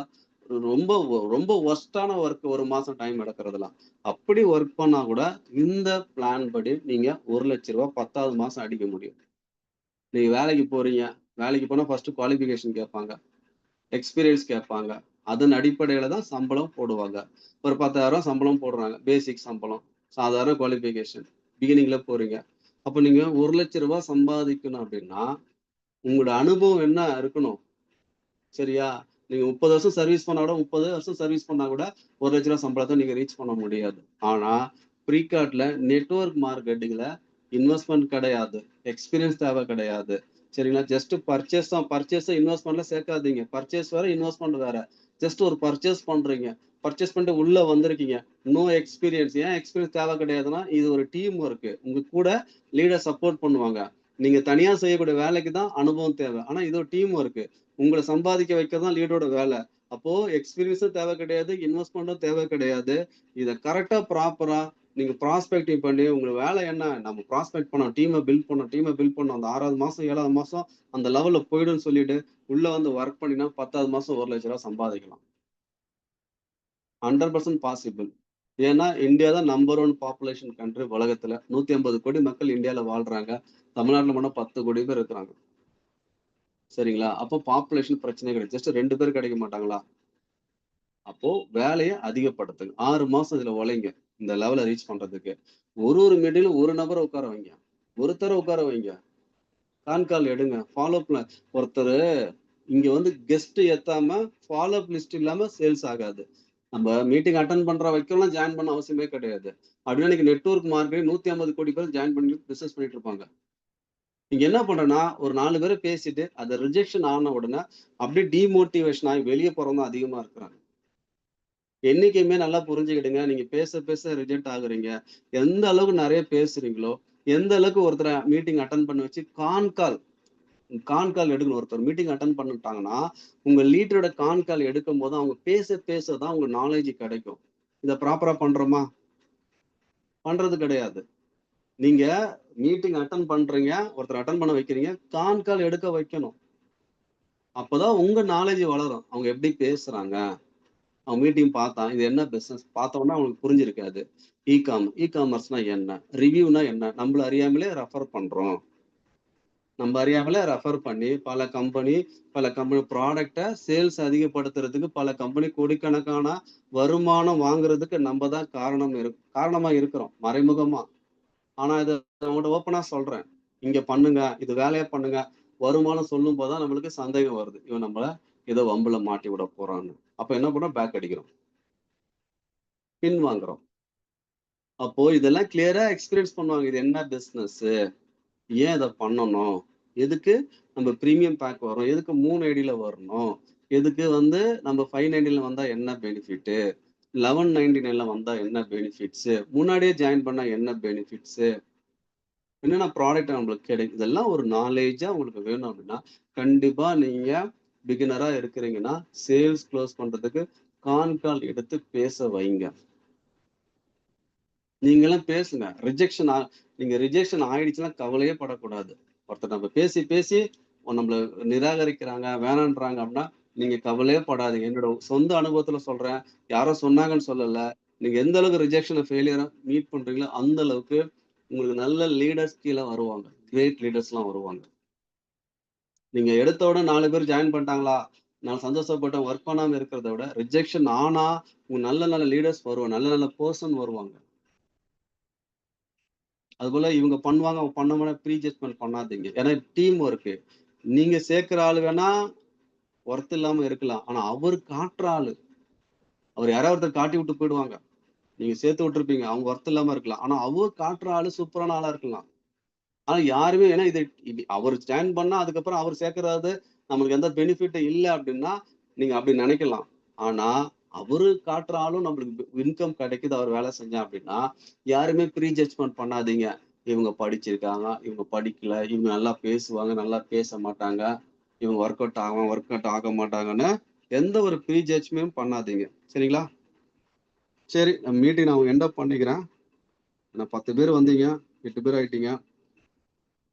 ரொம்ப ரொம்ப ஒர்ஸ்டான ஒர்க் ஒரு மாசம் டைம் எடுக்கிறதுலாம் அப்படி ஒர்க் பண்ணா கூட இந்த பிளான் படி நீங்க ₹1,00,000 10வது மாசம் அடிக்க முடியும். நீங்க வேலைக்கு போறீங்க. வேலைக்கு போனா ஃபர்ஸ்ட் குவாலிஃபிகேஷன் கேட்பாங்க, எக்ஸ்பீரியன்ஸ் கேட்பாங்க. அதன் அடிப்படையில தான் சம்பளம் போடுவாங்க. ஒரு 10,000 சம்பளம் போடுறாங்க. பேசிக் சம்பளம், சாதாரண குவாலிஃபிகேஷன். பிகினிங்ல போறீங்க. அப்ப நீங்க ₹1,00,000 சம்பாதிக்கணும் அப்படின்னா உங்களோட அனுபவம் என்ன இருக்கணும்? சரியா? நீங்க 30 வருஷம் சர்வீஸ் பண்ணா கூட 30 வருஷம் சர்வீஸ் பண்ணா கூட ₹1,00,000 சம்பளத்தை நீங்க ரீச் பண்ண முடியாது. ஆனா ப்ரீகார்ட்ல நெட்வொர்க் மார்க்கெட்டிங்ல இன்வெஸ்ட்மெண்ட் கிடையாது, எக்ஸ்பீரியன்ஸ் தேவை கிடையாது. சரிங்களா? ஜஸ்ட் பர்ச்சேஸ் தான். பர்ச்சேஸ் இன்வெஸ்ட்மெண்ட்ல சேர்க்காதீங்க. பர்ச்சேஸ் வேற, இன்வெஸ்ட்மெண்ட் வேற. ஜஸ்ட் ஒரு பர்ச்சேஸ் பண்றீங்க. பர்ச்சேஸ் பண்ணிட்டு உள்ள வந்திருக்கீங்க. No experience. ஏன் எக்ஸ்பீரியன்ஸ் தேவை கிடையாதுன்னா, இது ஒரு டீம் ஒர்க். உங்க கூட லீடர் சப்போர்ட் பண்ணுவாங்க. நீங்க தனியா செய்யக்கூடிய வேலைக்கு தான் அனுபவம் தேவை. ஆனா இது ஒரு டீம் ஒர்க். உங்களை சம்பாதிக்க வைக்கிறது தான் லீடரோட வேலை. அப்போ எக்ஸ்பீரியன்ஸும் தேவை கிடையாது, இன்வெஸ்ட்மெண்ட்டும் தேவை கிடையாது. இதை கரெக்டா ப்ராப்பரா நீங்க ப்ராஸ்பெக்டிவ் பண்ணி உங்க வேலை என்ன, நம்ம ப்ராஸ்பெக்ட் பண்ணோம், டீமை பில்ட் பண்ணோம். அந்த 6வது மாசம் 7வது மாசம் அந்த லெவல்ல போயிடும்னு சொல்லிட்டு உள்ள வந்து ஒர்க் பண்ணினா 10வது மாசம் 1,00,000 சம்பாதிக்கலாம். 100% பாசிபிள். ஏன்னா இந்தியா தான் நம்பர் 1 பாப்புலேஷன் கண்ட்ரி உலகத்துல. 150 கோடி மக்கள் இந்தியால வாழ்றாங்க. தமிழ்நாட்டுல மட்டும் 10 கோடி பேர் இருக்கிறாங்க. சரிங்களா? அப்போ பாப்புலேஷன் பிரச்சனை கிடையாது. ஜஸ்ட் 2 பேர் கிடைக்க மாட்டாங்களா? அப்போ வேலையை அதிகப்படுத்துங்க. 6 மாசம் இதுல உழைங்க. இந்த லெவலை ரீச் பண்றதுக்கு. ஒரு மீட்டிங்ல ஒரு நபரை உட்கார வைங்க. ஒருத்தரை உட்கார வைங்க. கால் எடுங்க. ஃபாலோ பண்ண ஒருத்தர் இங்க வந்து கெஸ்ட் ஏத்தாம ஃபாலோ அப் லிஸ்ட் இல்லாம சேல்ஸ் ஆகாது. நம்ம மீட்டிங் அட்டன் பண்ற வைக்கலாம் ஜாயின் பண்ண அவசியமே கிடையாது. அப்படின்னா இன்னைக்கு நெட்வொர்க் மார்க்கெட்டிங் 150 கோடி பேர் ஜாயின் பண்ணி பிசினஸ் பண்ணிட்டு இருப்பாங்க. நீங்க என்ன பண்றேன்னா ஒரு 4 பேரை பேசிட்டு அதை ரிஜெக்ஷன் ஆன உடனே அப்படியே டிமோட்டிவேஷன் ஆகி வெளியே போறவங்க அதிகமா இருக்கிறாங்க. என்னைக்குமே நல்லா புரிஞ்சுக்கிடுங்க. நீங்க பேச பேச ரிஜெக்ட் ஆகுறீங்க. எந்த அளவுக்கு நிறைய பேசுறீங்களோ, எந்த அளவுக்கு ஒருத்தரை மீட்டிங் அட்டன் பண்ண வச்சு கால் எடுக்கணும். ஒருத்தர் மீட்டிங் அட்டன் பண்ணிட்டாங்கன்னா உங்க லீடரோட கால் எடுக்கும் போது அவங்க பேச பேசதான் உங்க நாலேஜ் கிடைக்கும். இதை ப்ராப்பரா பண்றோமா? பண்றது கிடையாது. நீங்க மீட்டிங் அட்டன் பண்றீங்க, ஒருத்தர் அட்டன் பண்ண வைக்கிறீங்க, கால் எடுக்க வைக்கணும். அப்பதான் உங்க நாலேஜ் வளரும். அவங்க எப்படி பேசுறாங்க, அவங்க மீட்டிங் பார்த்தா இது என்ன பிசினஸ் பார்த்தோம்னா அவங்களுக்கு புரிஞ்சிருக்காது. இ-காமர்ஸ்னா என்ன, ரிவ்யூனா என்ன, நம்மள அறியாமலே ரெஃபர் பண்ணி பல கம்பெனி ப்ராடக்டை சேல்ஸ் அதிகப்படுத்துறதுக்கு பல கம்பெனி கோடிக்கணக்கான வருமானம் வாங்குறதுக்கு நம்ம தான் காரணமா இருக்கிறோம் மறைமுகமா. ஆனா இதை உங்கள்கிட்ட ஓப்பனா சொல்றேன், இங்க பண்ணுங்க, இது வேலையை பண்ணுங்க, வருமானம் சொல்லும் போதுதான் நம்மளுக்கு சந்தேகம் வருது, இவன் நம்மள ஏதோ வம்புல மாட்டி விட போறான்னு. அப்ப என்ன பண்றோம்? பேக் அடிக்கிறோம், பின் வாங்குறோம். அப்போ இதெல்லாம் கிளியரா எக்ஸ்பீரியன்ஸ் பண்ணுவாங்க. இது என்ன பிசினஸ், ஏன் இதை பண்ணணும், எதுக்கு நம்ம பிரீமியம் பேக் வரும், எதுக்கு 3 ஐடியில வரணும், எதுக்கு வந்து நம்ம 599 வந்தா என்ன பெனிஃபிட், 1199 வந்தா என்ன பெனிஃபிட்ஸ், முன்னாடியே ஜாயின் பண்ணா என்ன பெனிஃபிட்ஸ், என்னென்ன ப்ராடக்ட் நம்மளுக்கு கிடைக்கும். இதெல்லாம் ஒரு நாலேஜா உங்களுக்கு வேணும் அப்படின்னா கண்டிப்பா நீங்க பிகினரா இருக்கிறீங்கன்னா சேல்ஸ் க்ளோஸ் பண்றதுக்கு கால் எடுத்து பேச வைங்க. நீங்களும் பேசுங்க. நீங்க ரிஜெக்ஷன் ஆயிடுச்சுன்னா கவலையே படக்கூடாது. ஒருத்தர் நம்ம பேசி பேசி நம்மள நிராகரிக்கிறாங்க, வேணான்றாங்க அப்படின்னா நீங்க கவலையே படாதீங்க. என்னோட சொந்த அனுபவத்துல சொல்றேன், யாரோ சொன்னாங்கன்னு சொல்லல. நீங்க எந்த அளவுக்கு ரிஜெக்ஷனை ஃபெயிலியரை மீட் பண்றீங்களோ அந்த அளவுக்கு உங்களுக்கு நல்ல லீடர்ஸ் கீழே வருவாங்க, கிரேட் லீடர்ஸ் எல்லாம் வருவாங்க. நீங்க எடுத்த உடனே 4 பேர் ஜாயின் பண்ணிட்டாங்களா நான் சந்தோஷப்பட்ட ஒர்க் பண்ணாம இருக்கிறத விட ரிஜெக்ஷன் ஆனா உங்க நல்ல நல்ல லீடர்ஸ் வருவாங்க, நல்ல நல்ல பர்சன் வருவாங்க. அதுபோல இவங்க பண்ணுவாங்க அவங்க பண்ண ப்ரீ ஜட்மெண்ட் பண்ணாதீங்க. ஏன்னா டீம் ஒர்க்கு. நீங்க சேர்க்கிற ஆளு வேணா ஒர்த் இல்லாம இருக்கலாம், ஆனா அவர் காட்டுற ஆளு, அவர் யாராவது ஒருத்தர் காட்டி விட்டு போயிடுவாங்க. நீங்க சேர்த்து விட்டுருப்பீங்க, அவங்க ஒர்த் இல்லாம இருக்கலாம், ஆனா அவர் காட்டுற ஆளு சூப்பரான ஆளா இருக்கலாம். ஆனா யாருமே ஏன்னா அவர் ஜாயின் பண்ணா அதுக்கப்புறம் அவர் சேர்க்கறது நம்மளுக்கு எந்த பெனிஃபிட் இல்லை அப்படின்னா நீங்க அப்படி நினைக்கலாம். ஆனா அவரு காட்டுற ஆளும் நம்மளுக்கு இன்கம் கிடைக்குது அவர் வேலை செஞ்சா அப்படின்னா யாருமே ப்ரீ ஜட்ஜ்மெண்ட் பண்ணாதீங்க. இவங்க படிச்சிருக்காங்க, இவங்க படிக்கல, இவங்க நல்லா பேசுவாங்க, நல்லா பேச மாட்டாங்க, இவங்க ஒர்க் அவுட் ஆக மாட்டாங்கன்னு எந்த ஒரு ப்ரீ ஜட்ஜ்மெண்ட் பண்ணாதீங்க. சரிங்களா? சரி, மீட்டிங் நான் எண்ட் அப் பண்ணிக்கிறேன். 10 பேர் வந்தீங்க, 8 பேர் ஆயிட்டீங்க.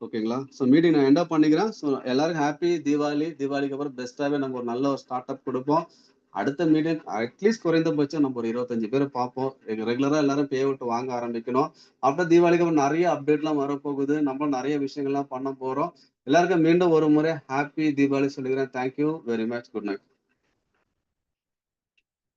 ஓகேங்களா? ஸோ மீட்டிங் நான் எண்ட் அப் பண்ணிக்கிறேன். ஸோ எல்லாரும் ஹாப்பி தீபாவளி. தீபாவளிக்கு அப்புறம் பெஸ்ட்டாகவே நம்ம ஒரு நல்ல ஒரு ஸ்டார்ட் அப் கொடுப்போம். அடுத்த மீட்டிங் அட்லீஸ்ட் குறைந்தபட்சம் நம்ம ஒரு 25 பேரை பார்ப்போம். ரெகுலரா எல்லாரும் பே அவுட் வாங்க ஆரம்பிக்கணும். ஆஃப்டர் தீபாவளிக்கு அப்புறம் நிறைய அப்டேட்லாம் வரப்போகுது. நம்ம நிறைய விஷயங்கள்லாம் பண்ண போறோம். எல்லாருக்கும் மீண்டும் ஒரு முறை ஹாப்பி தீபாவளி சொல்லிக்கிறேன். Thank you very much. Good night.